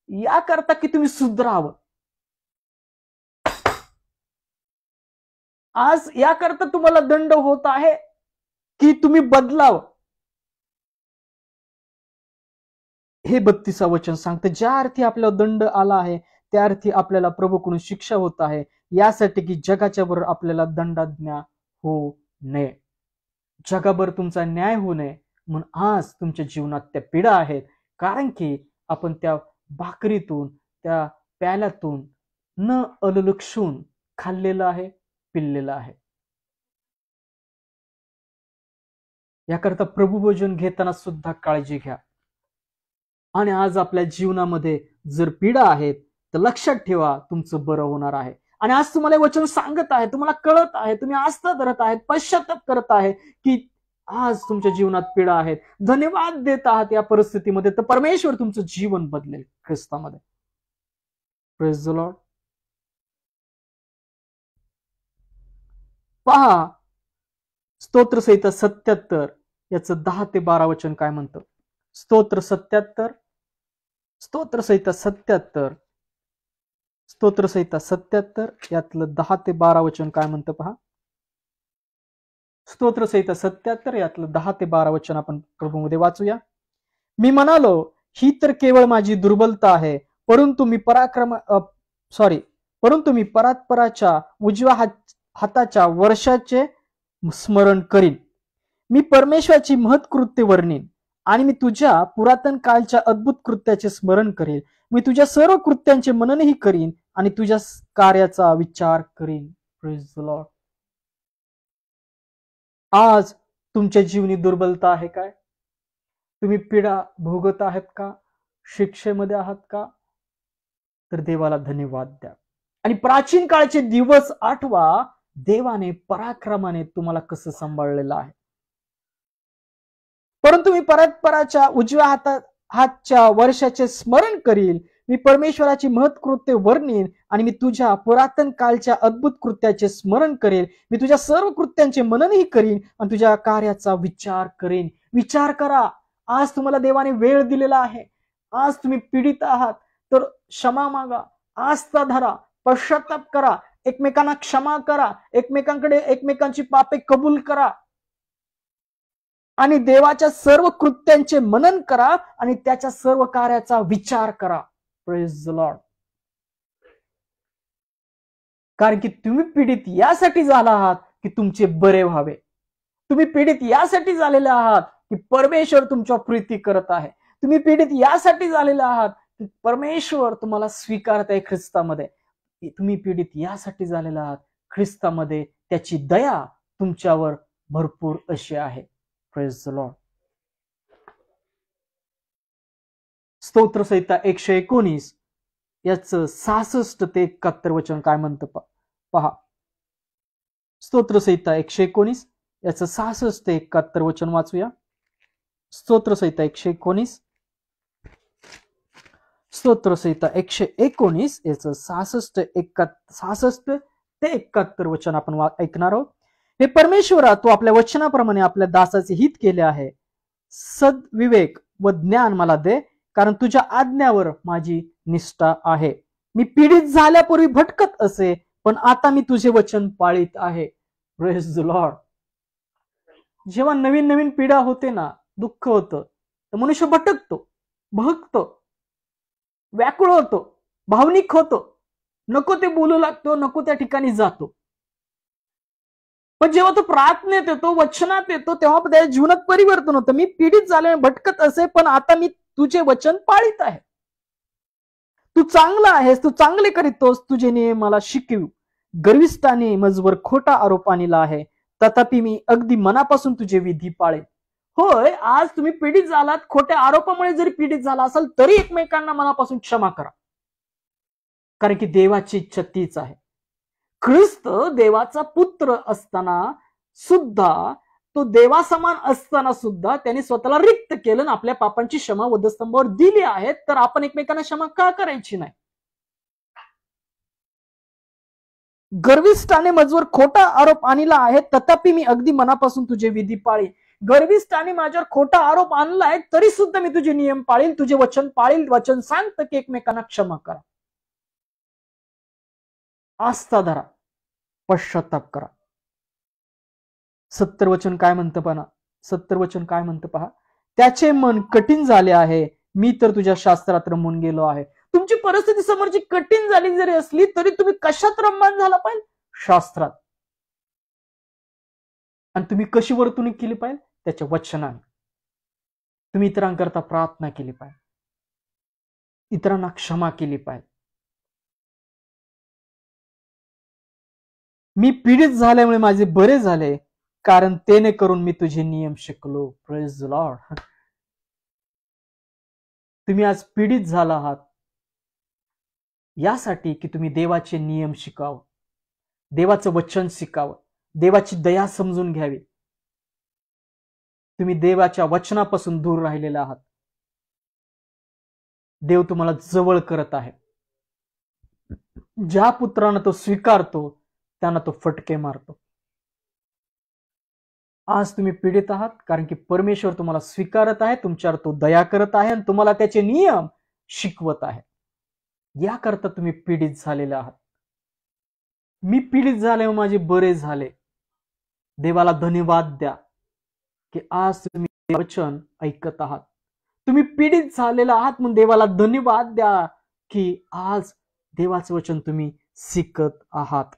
याकरता की तुम्ही सुधरावं. आज याकरता तुम्हाला दंड होत आहे की तुम्ही बदलावं. हे 32 वचन सांगतं, ज्या अर्थी आपल्याला दंड आला आहे त्या अर्थी आपल्याला प्रभूकडून शिक्षा होत आहे, यासाठी की जगाच्या बरोबर आपल्याला दंडाज्ञा होऊ नये. जगाबर तुमचा न्याय होऊ नये म्हणून आज तुमच्या जीवनात त्या पीडा आहेत, कारण की आपण त्या भाकरीतून, त्या प्याल्यातून न अललक्षून खाल्लेलं आहे, पिल्लेलं आहे. याकरता प्रभुभोजन घेताना सुद्धा काळजी घ्या. आणि आज आपल्या जीवनामध्ये जर पीडा आहेत तर लक्षात ठेवा, तुमचं बरं होणार आहे. आणि आज तुम्हाला वचन सांगत आहे, तुम्हाला कळत आहे, तुम्ही आस्था धरत आहेत, पश्चाताप करत आहे की आज तुमच्या जीवनात पीडा आहेत, धन्यवाद देत आहात या परिस्थितीमध्ये, तर परमेश्वर तुमचं जीवन बदलेल ख्रिस्तामध्ये. Praise the Lord. पहा, स्तोत्र संहिता 77 याचं 10 ते 12 वचन काय म्हणतं. स्तोत्र 77, स्तोत्र संहिता 77, स्तोत्र संहिता 77 यातलं 10 ते 12 वचन काय म्हणतं पहा. स्तोत्र संहिता 77 यातलं 10 ते 12 वचन आपण प्रभूमध्ये वाचूया. मी म्हणालो, ही तर केवळ माझी दुर्बलता आहे, परंतु मी परात्पराच्या उजव्या हाताच्या वर्षाचे स्मरण करीन. मी परमेश्वराची महत्कृत्य वर्णीन आणि मी तुझ्या पुरातन काळच्या अद्भुत कृत्याचे स्मरण करेन. मी तुझ्या सर्व कृत्यांचे मननही करीन आणि तुझ्या कार्याचा विचार करीन. Praise the Lord. आज तुमच्या जीवनी दुर्बलता आहे काय? तुम्ही पीडा भोगत आहेत का? शिक्षेमध्ये आहात का? तर देवाला धन्यवाद द्या आणि प्राचीन काळचे दिवस आठवा. देवाने पराक्रमाने तुम्हाला कसं सांभाळलेलं आहे. परंतु मी परात्पराच्या उजव्या हातच्या वर्षाचे स्मरण करील. मी परमेश्वराची महत्कृत्य वर्णीन आणि मी तुझ्या पुरातन काळच्या अद्भुत कृत्याचे स्मरण करेल. मी तुझ्या सर्व कृत्यांचे मननही करीन आणि तुझ्या कार्याचा विचार करेन. विचार करा. आज तुम्हाला देवाने वेळ दिलेला आहे. आज तुम्ही पीडित आहात तर क्षमा मागा, आस्था धरा, पश्चाताप करा, एकमेकांना क्षमा करा, एकमेकांकडे एकमेकांची पापे कबूल करा आणि देवाच्या सर्व कृत्यांचे मनन करा आणि त्याच्या सर्व कार्याचा विचार करा. Praise the Lord. कारण की तुम्ही पीडित यासाठी झाला आहात की तुमचे बरे व्हावे. तुम्ही पीडित यासाठी झालेले आहात की परमेश्वर तुमच्या प्रीती करत आहे. तुम्ही पीडित यासाठी झालेले आहात की परमेश्वर तुम्हाला स्वीकारत आहे ख्रिस्तामध्ये. तुम्ही पीडित यासाठी झालेला आहात, ख्रिस्तामध्ये त्याची दया तुमच्यावर भरपूर अशी आहे. Praise the Lord. स्तोत्र संहिता 119 याचं 66 ते 71 वचन काय म्हणतं पहा. स्तोत्र संहिता 119 याचं 66 ते 71 वचन वाचूया. स्तोत्र संहिता 119, स्तोत्र संहिता 119 याचं 66 ते 71 वचन आपण ऐकणार आहोत. हे परमेश्वरा, तू आपल्या वचनाप्रमाणे आपल्या दासाचे हित केले आहे. सद्विवेक व ज्ञान मला दे, कारण तुझ्या आज्ञावर माझी निष्ठा आहे. मी पीडित झाल्यापूर्वी भटकत असे, पण आता मी तुझे वचन पाळीत आहे. Praise the Lord. जेव्हा नवीन नवीन पीडा होते ना, दुःख होतं, तर मनुष्य भटकतो, भगतो, व्याकुळ होतो, भावनिक होतो, नको ते बोलू लागतो, नको त्या ठिकाणी जातो. पण जेव्हा तो प्रार्थनेत येतो, वचनात येतो, तेव्हा त्या जीवनात परिवर्तन होतं. मी पीडित झाले, भटकत असे, पण आता मी तुझे वचन पाळीत आहे. तू चांगला आहेस, तू चांगले करीतोस, तुझे नियम मला शिकवू. गर्विष्ठाने मजवर खोटा आरोप आणला आहे, तथापि मी अगदी मनापासून तुझे विधी पाळेन. होय, आज तुम्ही पीडित झालात, खोट्या आरोपामुळे जरी पीडित झाला असाल तरी एकमेकांना मनापासून क्षमा करा, कारण की देवाची इच्छा तीच आहे. ख्रिस्त देवाचा पुत्र असताना सुद्धा तो देवासमान असताना सुद्धा त्यांनी स्वतःला रिक्त केलं आणि आपल्या पापांची क्षमा वधस्तंभावर दिली आहे, तर आपण एकमेकांना क्षमा का करायची नाही? गर्विष्ठाने मजवर खोटा आरोप आणला आहे, तथापि मी अगदी मनापासून तुझे विधी पाळीन. गर्विष्ठाने माझ्यावर खोटा आरोप आणलाय तरी सुद्धा मी तुझे नियम पाळीन, तुझे वचन पाळील. वचन सांगतं की एकमेकांना क्षमा करा, आस्था धरा, पश्चाताप करा. सत्तरवचन काय म्हणतं पहा, सत्तरवचन काय म्हणतं पहा, त्याचे मन कठीण झाले आहे, मी तर तुझ्या शास्त्रात रमून गेलो आहे. तुमची परिस्थिती समोरची कठीण झाली जरी असली तरी तुम्ही कशात रममान झाला पाहिजे? शास्त्रात. आणि तुम्ही कशी वर्तणूक केली पाहिजे? त्याच्या वचनाने. तुम्ही इतरांकरता प्रार्थना केली पाहिजे, इतरांना क्षमा केली पाहिजे. मी पीडित झाल्यामुळे माझे बरे झाले, कारण तेने करून मी तुझे नियम शिकलो. Praise the Lord. तुम्ही आज पीडित झाला आहात यासाठी की तुम्ही देवाचे नियम शिकावं, देवाचं वचन शिकावं, देवाची दया समजून घ्यावी. तुम्ही देवाच्या वचनापासून दूर राहिलेला आहात. देव तुम्हाला जवळ करत आहे. ज्या पुत्रांना तो स्वीकारतो त्यांना तो फटके मारतो. आज तुम्ही पीडित आहात कारण की परमेश्वर तुम्हाला स्वीकारत आहे, तुमच्यावर तो दया करत आहे आणि तुम्हाला त्याचे नियम शिकवत आहे. याकरता तुम्ही पीडित झालेले आहात. मी पीडित झाले माझे बरे झाले. देवाला धन्यवाद द्या की आज तुम्ही वचन ऐकत आहात. तुम्ही पीडित झालेला आहात म्हणून देवाला धन्यवाद द्या की आज देवाचं वचन तुम्ही शिकत आहात.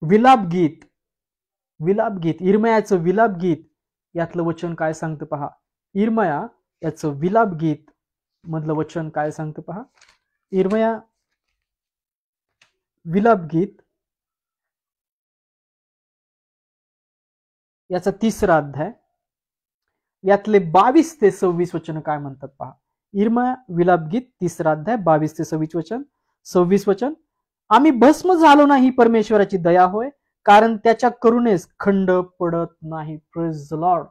विलाप गीत, विलाप गीत, इर्मयाचं विलाप गीत यातलं वचन काय सांगतं पहा. इर्मया याचं विलाप गीत मधलं वचन काय सांगतं पहा. इर्मया विलाप गीत याचा 3रा अध्याय यातले 22 ते 26 वचन काय म्हणतात पहा. इर्मया विलाप गीत 3रा अध्याय 22 ते 26 वचन. 26 वचन, आम्ही भस्म झालो नाही, परमेश्वराची दया होय, कारण त्याच्या करुणेस खंड पडत नाही. Praise the Lord.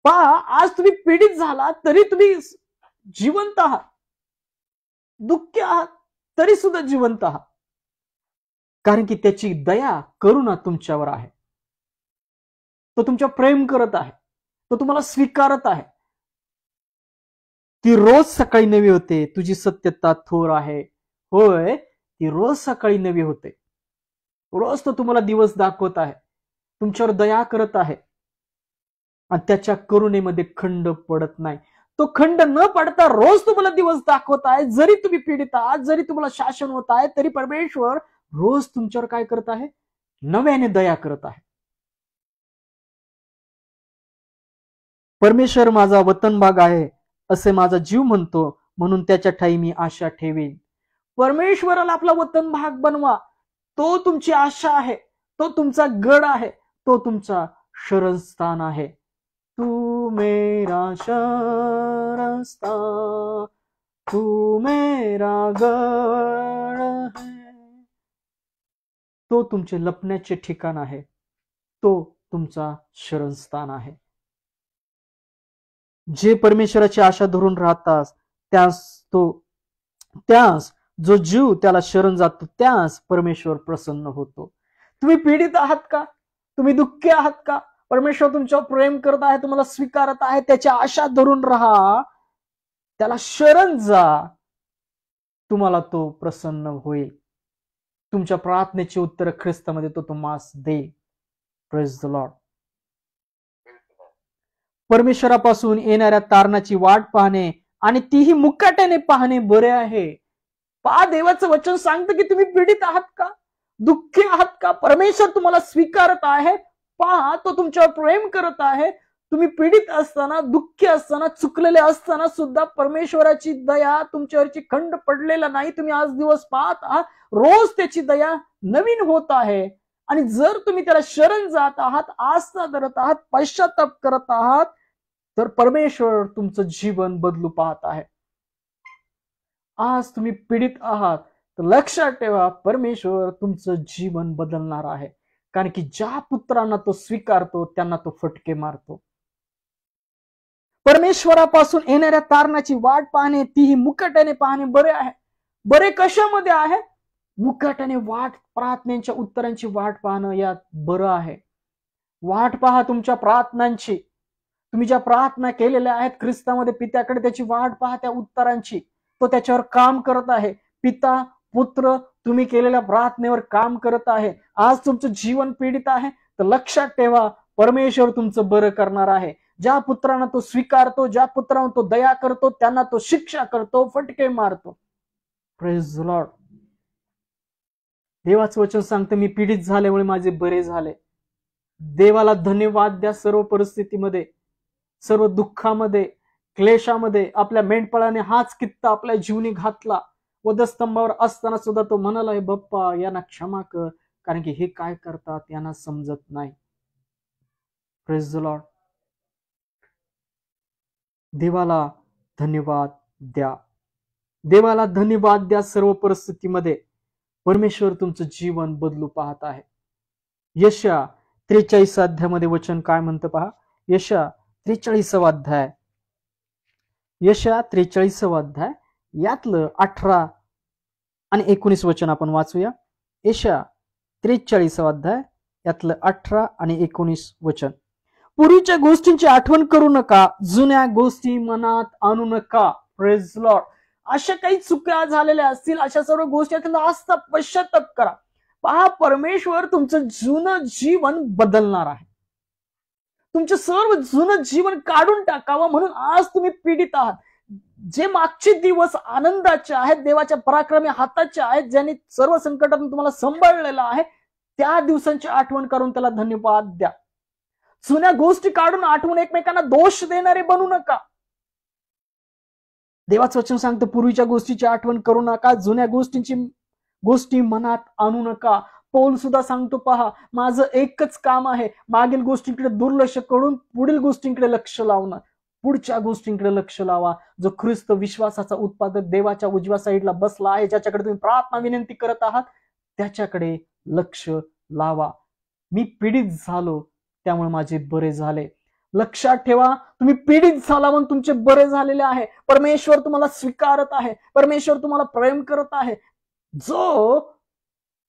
पहा, आज तुम्ही पीडित झाला तरी तुम्ही जिवंत आहात, दुःखी आहात तरी सुद्धा जिवंत आहात, कारण की त्याची दया करुणा तुमच्यावर आहे. तो तुमच्या प्रेम करत आहे, तो तुम्हाला स्वीकारत आहे. ती रोज सकाळी नवी होते, तुझी सत्यता थोर आहे. होय, ती रोज सकाळी नवी होते. रोज तो तुम्हाला दिवस दाखवत आहे, तुमच्यावर दया करत आहे आणि त्याच्या करुणेमध्ये खंड पडत नाही. तो खंड न पडता रोज तुम्हाला दिवस दाखवत आहे. जरी तुम्ही पीडित आहात, जरी तुम्हाला शासन होत आहे, तरी परमेश्वर रोज तुमच्यावर काय करत आहे? नव्याने दया करत आहे. परमेश्वर माझा वतन भाग आहे असे माझा जीव म्हणतो, म्हणून त्याच्या ठाई मी आशा ठेवीन. परमेश्वराला आपला वतन भाग बनवा. तो तुमची आशा आहे, तो तुमचा गड आहे, तो तुमचा शरणस्थान आहे. तू मेरा शरणस्थान, तू मेरा गड है. तो तुमचे लपण्याचे ठिकाण आहे, तो तुमचा शरणस्थान आहे. जे परमेश्वराची आशा धरून राहतात त्यास जो जीव त्याला शरण जातो त्यास परमेश्वर प्रसन्न होतो. तुम्ही पीडित आहात का? तुम्ही दुःखी आहात का? परमेश्वर तुमच्यावर प्रेम करत आहे, तुम्हाला स्वीकारत आहे. त्याची आशा धरून राहा, त्याला शरण जा, तुम्हाला तो प्रसन्न होईल. तुमच्या प्रार्थनेची उत्तर ख्रिस्तामध्ये तो तुम्हास देईल. Praise the Lord. परमेश्वरापासून येणाऱ्या तारणाची वाट पाहणे आणि तीही मुकाट्याने पाहणे बरे आहे. पहा, देवाचं वचन सांगतं की तुम्ही पीडित आहात का? दुःखी आहात का? परमेश्वर तुम्हाला स्वीकारत आहे. पहा, तो तुमच्यावर प्रेम करत आहे. तुम्ही पीडित असताना, दुःखी असताना, चुकलेले असताना सुद्धा परमेश्वराची दया तुमच्यावरची खंड पडलेला नाही. तुम्ही आज दिवस पाहत आहात, रोज त्याची दया नवीन होत आहे. आणि जर तुम्ही त्याला शरण जात आहात, आस्था धरत आहात, पश्चाताप करत आहात, तर परमेश्वर तुमचं जीवन बदलू पाहत आहे. आज तुम्ही पीडित आहात तर लक्षात ठेवा, परमेश्वर तुमचं जीवन बदलणार आहे. कारण की ज्या पुत्रांना तो स्वीकारतो त्यांना तो फटके मारतो. परमेश्वरापासून येणाऱ्या तारणाची वाट पाहणे, तीही मुकाट्याने पाहणे बरे आहे. बरे कशामध्ये आहे? मुकाट्याने वाट, प्रार्थनेच्या उत्तरांची वाट पाहणं यात बरं आहे. वाट पहा तुमच्या प्रार्थनांची. तुम्ही ज्या प्रार्थना केलेल्या आहेत ख्रिस्तामध्ये पित्याकडे, त्याची वाट पहा त्या उत्तरांची. तो त्याच्यावर काम करत आहे. पिता, पुत्र, तुम्ही केलेल्या प्रार्थनेवर काम करत आहे. आज तुमचं जीवन पीडित आहे तर लक्षात ठेवा, परमेश्वर तुमचं बरं करणार आहे. ज्या पुत्रांना तो स्वीकारतो, ज्या पुत्रांना तो दया करतो, त्यांना तो शिक्षा करतो, फटके मारतो. Praise the Lord. देवाचं वचन सांगतं, मी पीडित झाल्यामुळे माझे बरे झाले. देवाला धन्यवाद द्या. सर्व परिस्थितीमध्ये, सर्व दुःखामध्ये, क्लेशामध्ये आपल्या मेंढपाळाने हाच कित्ता आपल्या जीवनी घातला. वधस्तंभावर असताना सुद्धा तो म्हणाला, बाप्पा यांना क्षमा कर, कारण की हे काय करतात यांना समजत नाही. Praise the Lord. देवाला धन्यवाद द्या. देवाला धन्यवाद द्या. सर्व परिस्थितीमध्ये परमेश्वर तुमचं जीवन बदलू पाहत आहे. यशया 43 अध्यायामध्ये वचन काय म्हणतं पहा. यशया 43 अध्याय, यशया 43 अध्याय यातलं 18 आणि 19 वचन आपण वाचूया. यशया 43 अध्याय यातलं 18 आणि 19 वचन. पूर्वीच्या गोष्टींची आठवण करू नका, जुन्या गोष्टी मनात आणू नका. Praise Lord. अशा काही चुका झालेल्या असतील, अशा सर्व गोष्टी असता पश्चाताप करा. पहा, परमेश्वर तुमचं जुनं जीवन बदलणार आहे. तुमचं सर्व जुनं जीवन काढून टाकावं म्हणून आज तुम्ही पीडित आहात. जे मागचे दिवस आनंदाचे आहेत, देवाच्या पराक्रमी हाताचे आहेत, ज्यांनी सर्व संकटातून तुम्हाला सांभाळलेलं आहे, त्या दिवसांची आठवण करून त्याला धन्यवाद द्या. जुन्या गोष्टी काढून आठवून एकमेकांना दोष देणारे बनू नका. देवाचं वचन सांगतं, पूर्वीच्या गोष्टीची आठवण करू नका, जुन्या गोष्टी मनात आणू नका. पौल सुद्धा सांगतो, पहा, माझं एकच काम आहे, मागील गोष्टींकडे दुर्लक्ष करून पुढील गोष्टींकडे लक्ष लावणं. पुढच्या गोष्टींकडे लक्ष लावा. जो ख्रिस्त विश्वासाचा उत्पादक देवाच्या उजव्या साईडला बसला आहे, ज्याच्याकडे तुम्ही प्रार्थना विनंती करत आहात, त्याच्याकडे लक्ष लावा. मी पीडित झालो त्यामुळे माझे बरे झाले. लक्षात ठेवा, तुम्ही पीडित झाला म्हणून तुमचे बरे झालेले आहे. परमेश्वर तुम्हाला स्वीकारत आहे. परमेश्वर तुम्हाला प्रेम करत आहे. जो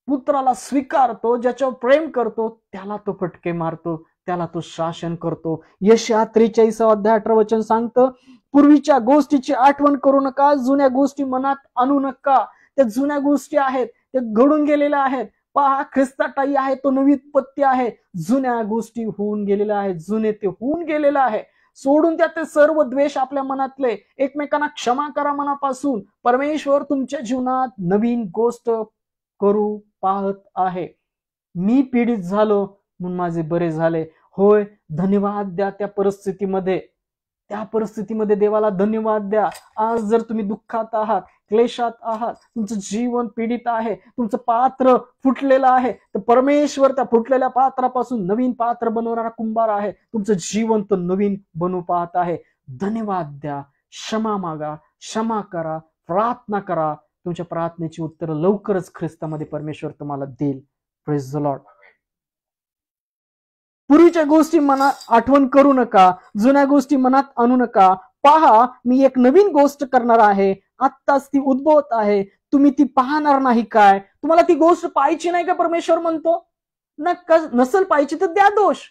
पुत्राला स्वीकारतो, ज्याच्यावर प्रेम करतो, त्याला तो फटके मारतो, त्याला तो शासन करतो. यशया 43 अध्याय 18 वचन सांगतं, पूर्वीच्या गोष्टीची आठवण करू नका, जुन्या गोष्टी मनात आणू नका. त्या जुन्या गोष्टी आहेत, त्या घडून गेलेल्या आहेत. पहा, ख्रिस्ताटाई आहे, तो नवी उत्पत्ती आहे. जुन्या गोष्टी होऊन गेलेल्या आहेत, जुने ते होऊन गेलेलं आहे. सोडून त्या ते सर्व द्वेष आपल्या मनातले, एकमेकांना क्षमा करा मनापासून. परमेश्वर तुमच्या जीवनात नवीन गोष्ट करू पाहत आहे. मी पीडित झालो म्हणून माझे बरे झाले. होय, धन्यवाद द्या. त्या परिस्थितीमध्ये देवाला धन्यवाद द्या. आज जर तुम्ही दुःखात आहात, क्लेशात आहात, तुमचं जीवन पीडित आहे, तुमचं पात्र फुटलेलं आहे, तर परमेश्वर त्या फुटलेल्या पात्रापासून नवीन पात्र बनवणारा कुंभार आहे. तुमचं जीवन तो नवीन बनवू पाहत आहे. धन्यवाद द्या, क्षमा मागा, क्षमा करा, प्रार्थना करा. तुमच्या प्रार्थनेची उत्तर लवकरच ख्रिस्तामध्ये परमेश्वर तुम्हाला देईल. Praise the Lord. पूर्वीच्या गोष्टी मनात आठवण करू नका, जुन्या गोष्टी मनात आणू नका. पहा, मी एक नवीन गोष्ट करणार आहे, आत्ताच ती उद्भवत आहे, तुम्ही ती पाहणार नाही काय? तुम्हाला ती गोष्ट पाहायची नाही का? परमेश्वर म्हणतो. नसल पाहिजे तर द्या दोष,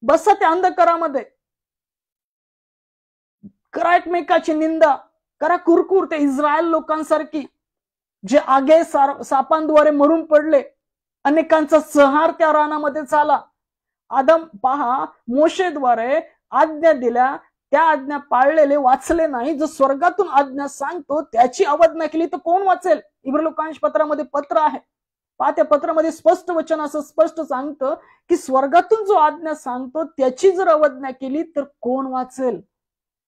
बसा त्या अंधकारामध्ये, करा एकमेकाची निंदा, करा कुरकुर. ते इस्रायल लोकांसारखी जे आगे सापांद्वारे मरून पडले, अनेकांचा संहार त्या रानामध्ये झाला. आदम, पहा, मोशेद्वारे आज्ञा दिल्या, त्या आज्ञा पाळलेले वाचले नाही. जो स्वर्गातून आज्ञा सांगतो त्याची अवज्ञा केली तर कोण वाचेल? इब्रानिय पत्रामध्ये पत्र आहे, पहा, त्या पत्रामध्ये स्पष्ट वचन असं स्पष्ट सांगतं की स्वर्गातून जो आज्ञा सांगतो त्याची जर अवज्ञा केली तर कोण वाचेल?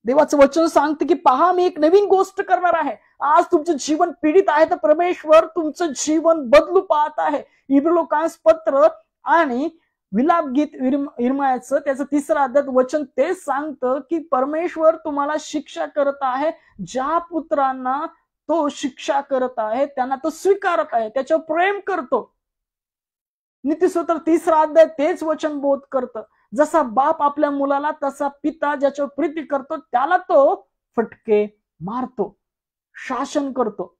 देवाचं वचन सांगतं की पहा, मी एक नवीन गोष्ट करणार आहे. आज तुमचं जीवन पीडित आहे तर परमेश्वर तुमचं जीवन बदलू पाहत आहे. इब्रानिय पत्र आणि विलाप गीत इर्मायाचं त्याचं 3 अध्याय वचन तेच सांगतं की परमेश्वर तुम्हाला शिक्षा करत आहे. ज्या पुत्रांना तो शिक्षा करत आहे त्यांना तो स्वीकारत आहे, त्याच्यावर प्रेम करतो. नीतिसूत्र 3 अध्याय तेच वचन बोध करतं. जसा बाप आपल्या मुलाला तसा पिता ज्याच्यावर प्रीती करतो त्याला तो फटके मारतो, शासन करतो.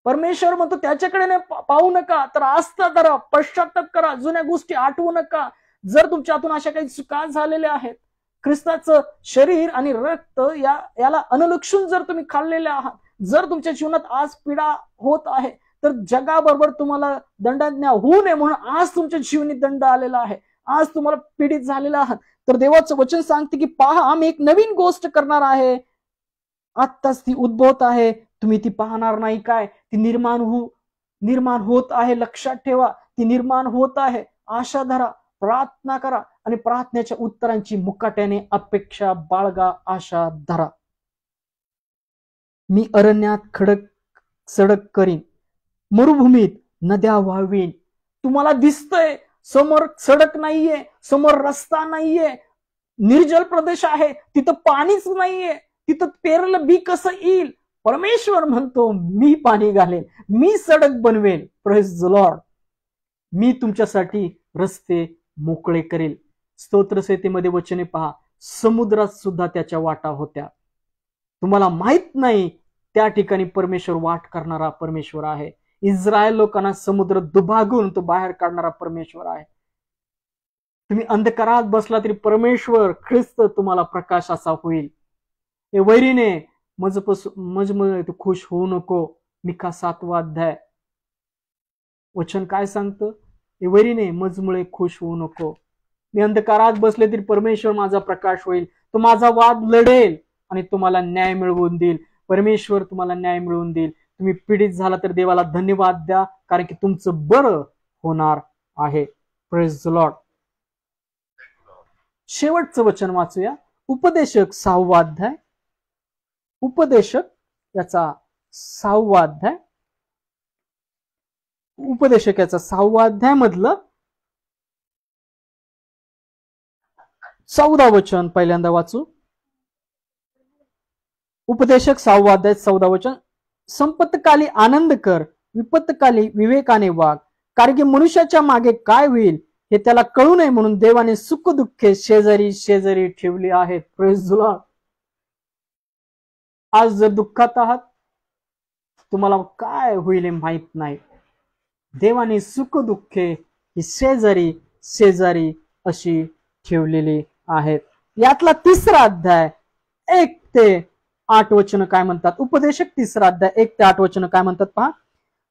परमेश्वर म्हणतो त्याच्याकडे पाहू नका, तर आस्था धरा, पश्चाताप करा, जुन्या गोष्टी आठवू नका. जर तुमच्या हातून अशा काही चुका झालेल्या आहेत, ख्रिस्ताचं शरीर आणि रक्त याला अनुलक्षून जर तुम्ही खाल्लेले आहात, जर तुमच्या जीवनात आज पीडा होत आहे, तर जगाबरोबर तुम्हाला दंडाज्ञा होऊ नये म्हणून आज तुमच्या जीवनी दंड आलेला आहे, आज तुम्हाला पीडित झालेला आहात, तर देवाचं वचन सांगते की पहा आम्ही एक नवीन गोष्ट करणार आहे, आत्ताच ती उद्भवत आहे, तुम्ही ती पाहणार नाही काय? ती निर्माण होत आहे. लक्षात ठेवा, ती निर्माण होत आहे. आशा धरा, प्रार्थना करा आणि प्रार्थनेच्या उत्तरांची मुकाट्याने अपेक्षा बाळगा, आशा धरा. मी अरण्यात खडक सडक करीन, मरुभूमीत नद्या वाहवीन. तुम्हाला दिसतंय समोर सडक नाहीये, समोर रस्ता नाहीये, निर्जल प्रदेश आहे, तिथं पाणीच नाहीये, तिथं पेरलं बी कसं येईल? परमेश्वर म्हणतो मी पाणी घालेन, मी सडक बनवेल. Praise the Lord. मी तुमच्यासाठी रस्ते मोकळे करेल. स्तोत्रसंहितेमध्ये वचने पहा, समुद्रात सुद्धा त्याच्या वाटा होत्या. तुम्हाला माहित नाही त्या ठिकाणी परमेश्वर वाट करणारा परमेश्वर आहे. इस्रायल लोकांना समुद्र दुभागून तो बाहेर काढणारा परमेश्वर आहे. तुम्ही अंधकारात बसला तरी परमेश्वर ख्रिस्त तुम्हाला प्रकाश असा होईल. हे वैरीने मजमुळे तू खुश होऊ नको. मिका 7 अध्याय वचन काय सांगतं? हे वैरीने मजमुळे खुश होऊ नको. मी अंधकारात बसले तरी परमेश्वर माझा प्रकाश होईल. तो माझा वाद लढेल आणि तुम्हाला न्याय मिळवून देईल. परमेश्वर तुम्हाला न्याय मिळवून देईल. तुम्ही पीडित झाला तर देवाला धन्यवाद द्या, कारण की तुमचं बरं होणार आहे. Praise the Lord. शेवटचं वचन वाचूया. उपदेशक 6 अध्याय. उपदेशक याचा 6 अध्याय. उपदेशक याचा 6 अध्याय मधलं 14 वचन पहिल्यांदा वाचू. उपदेशक 6 अध्याय 14 वचन. संपत्काली आनंद कर, विपत्काली विवेकाने वाग, कारण की मनुष्याच्या मागे काय होईल हे त्याला कळू नये म्हणून देवाने सुख दुःखे शेजारी शेजारी ठेवली आहेत. Praise the Lord. आज जर दुःखात आहात, तुम्हाला काय होईल हे माहित नाही. देवाने सुख दुःखे ही शेजारी शेजारी अशी ठेवलेली आहेत. यातला 3 अध्याय 1 ते 8 वचन काय म्हणतात? उपदेशक 3 अध्याय 1 ते 8 वचन काय म्हणतात पहा.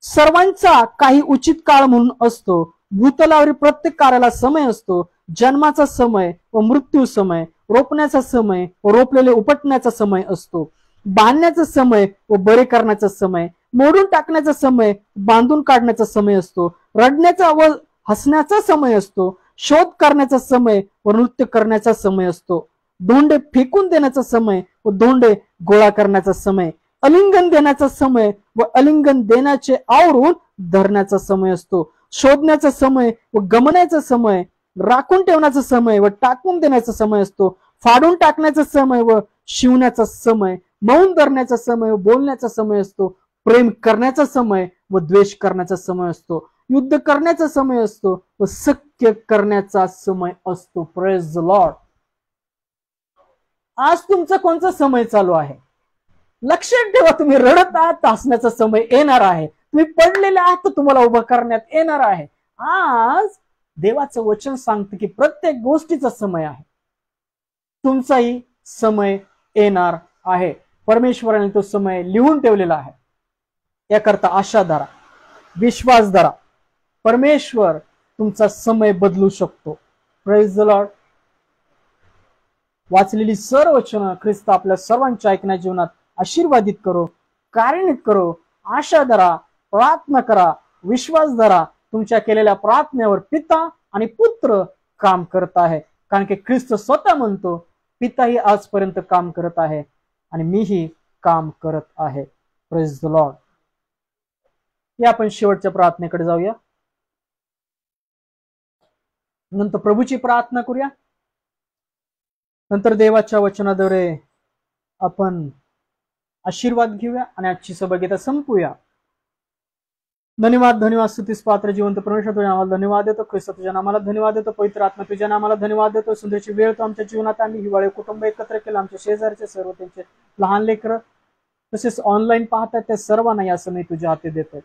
सर्वांचा काही उचित काळ म्हणून असतो. भूतलावरील प्रत्येक कार्याला समय असतो. जन्माचा समय व मृत्यू समय, रोपण्याचा समय व रोपलेले उपटण्याचा समय असतो. बांधण्याचा समय व बरे करण्याचा समय, मोडून टाकण्याचा समय, बांधून काढण्याचा समय असतो. रडण्याचा व हसण्याचा समय असतो. शोध करण्याचा समय व नृत्य करण्याचा समय असतो. धोंडे फेकून देण्याचा समय व धोंडे गोळा करण्याचा समय, अलिंगन देण्याचा समय व अलिंगन देण्याचे आवरून धरण्याचा समय असतो. शोधण्याचा समय व गमण्याचा समय, राखून ठेवण्याचा समय व टाकून देण्याचा समय असतो. फाडून टाकण्याचा समय व शिवण्याचा समय, मौन धरण्याचा समय व बोलण्याचा समय असतो. प्रेम करण्याचा समय व द्वेष करण्याचा समय असतो. युद्ध करण्याचा समय असतो व सत्य करण्याचा समय असतो. Praise the Lord. आज तुमचा कोणता समय चालू आहे? लक्षात ठेवा, तुम्ही रडत आहात तर हसण्याचा समय येणार आहे. तुम्ही पडलेले आहात तर तुम्हाला उभं करण्यात येणार आहे. आज देवाचं वचन सांगतं की प्रत्येक गोष्टीचा समय आहे. तुमचाही समय येणार आहे. परमेश्वराने तो समय लिहून ठेवलेला आहे. याकरता आशा धरा, विश्वास धरा. परमेश्वर तुमचा समय बदलू शकतो. Praise the Lord. वाचलेली सर्व वचनं ख्रिस्त आपल्या सर्वांच्या ऐकण्या जीवनात आशीर्वादित करो, कार्यान्वित करो. आशा धरा, प्रार्थना करा, विश्वास धरा. तुमच्या केलेल्या प्रार्थनेवर पिता आणि पुत्र काम करत आहे, कारण की ख्रिस्त स्वतः म्हणतो पिताही आजपर्यंत काम करत आहे आणि मीही काम करत आहे. Praise the Lord. या आपण शेवटच्या प्रार्थनेकडे जाऊया, नंतर प्रभूची प्रार्थना करूया, नंतर देवाच्या वचनाद्वारे आपण आशीर्वाद घेऊया आणि आजची सभा गीता संपूया. धन्यवाद धन्यवाद स्तुतीस पात्र जिवंत परमेश्वर तुझ्या नामाला धन्यवाद देतो. ख्रिस्त तुझ्या नामाला धन्यवाद देतो. पवित्र आत्मा तुझ्या नामाला धन्यवाद देतो. सुंदरची वेळ तो आमच्या जीवनात आणली. हिवाळे कुटुंब एकत्र केलं. आमच्या शेजारचे सर्व त्यांचे लहान लेकरं तसेच ऑनलाईन पाहतात त्या सर्वांना या समय तुझ्या हाती देतोय.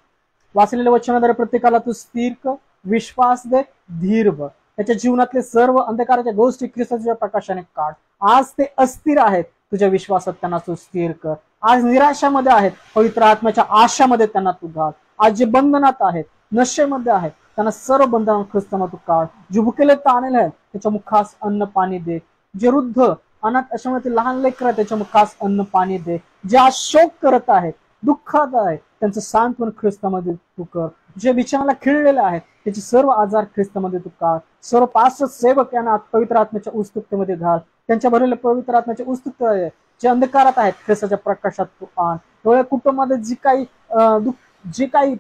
वाचलेल्या वचनाद्वारे प्रत्येकाला तू स्थिर कर, विश्वास दे, धीर बघ. त्याच्या जीवनातले सर्व अंधकाराच्या गोष्टी ख्रिस्त तुझ्या प्रकाशाने काढ. आज ते अस्थिर आहेत, तुझ्या विश्वासात त्यांना तू स्थिर कर. आज निराशामध्ये आहेत, पवित्र आत्म्याच्या आशामध्ये त्यांना तू घाल. आज जे बंधनात आहेत, नशेमध्ये आहेत, त्यांना सर्व बंधन ख्रिस्तामध्ये तू काढ. जे भुकेले ताणलेले आहेत त्याच्या मुखास अन्न पाणी दे. जे वृद्ध अनाथ अशामध्ये लहान लेकर त्याच्या मुखास अन्न पाणी दे. जे आज शोक करत आहेत, दुःखात आहेत, त्यांचं सांत्वन ख्रिस्तामध्ये तू कर. जे बिछाण्याला खिळलेले आहेत त्याचे सर्व आजार ख्रिस्तामध्ये तू काढ. सर्व पाच सेवक यांना पवित्र आत्म्याच्या उत्सुकतेमध्ये घाल. त्यांच्या भरलेल्या पवित्र आत्म्याच्या उत्सुकते जे अंधकारात आहेत ख्रिस्ताच्या प्रकाशात तू आण. डोळ्या कुटुंबामध्ये जे काही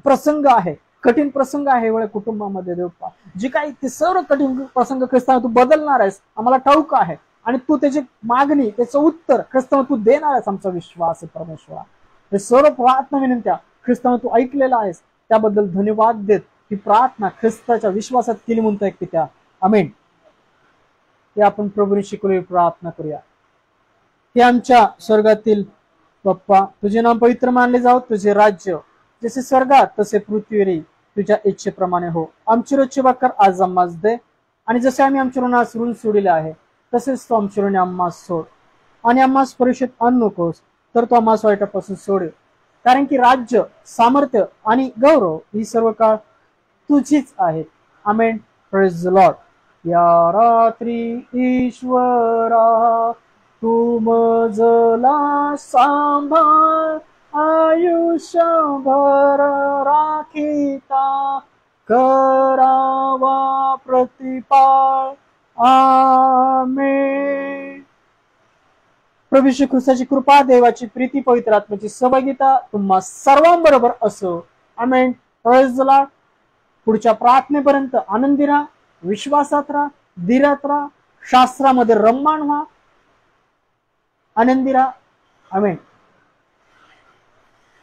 प्रसंग आहे, कठीण प्रसंग आहे वेळ कुटुंबामध्ये देवपा, जे काही ते सर्व कठीण प्रसंग ख्रिस्ताने तू बदलणार आहेस आम्हाला ठाऊक आहे. आणि तू त्याची मागणी, त्याचं उत्तर ख्रिस्ताने तू देणार आहेस, आमचा विश्वास आहे परमेश्वरा. हे सर्व प्रार्थना विनंत्या ख्रिस्ताने तू ऐकलेला आहेस, त्याबद्दल धन्यवाद देत ही प्रार्थना ख्रिस्ताच्या विश्वासात केली म्हणतोय की त्या आमेन. हे आपण प्रभूने शिकवलेली प्रार्थना करूया. हे आमच्या स्वर्गातील बाप्पा, तुझे नाम पवित्र मानले जाओ. तुझे राज्य जसे स्वर्गात तसे पृथ्वीवरही तुझ्या इच्छेप्रमाणे हो. आमची रोजची भाकर आज आम्हास दे, आणि जसे आम्ही आमच्या ऋणास ऋण सोडिले आहे तसेच तो आमचे ऋण आम्हास सोड. आणि आम्हास परीक्षेत आणू नकोस, तर तो आम्हास वाईटापासून सोड. कारण की राज्य, सामर्थ्य आणि गौरव ही सर्व काळ तुझीच आहेत. आमेन. Praise the Lord. या रात्री ईश्वरा तू मजला सांभाळ, आयुष्यभर राखीता करावा प्रतिपाळ. आमेन. प्रभू श्री ख्रिस्ताची कृपा, देवाची प्रीती, पवित्र आत्म्याची सहभागिता तुम्हा सर्वांबरोबर असो. आमेन. Praise the Lord. पुढच्या प्रार्थनेपर्यंत आनंदी राहा, विश्वासात राहा, धीरात राहा, शास्त्रामध्ये रममाण व्हा, आनंदी राहा. आमेन.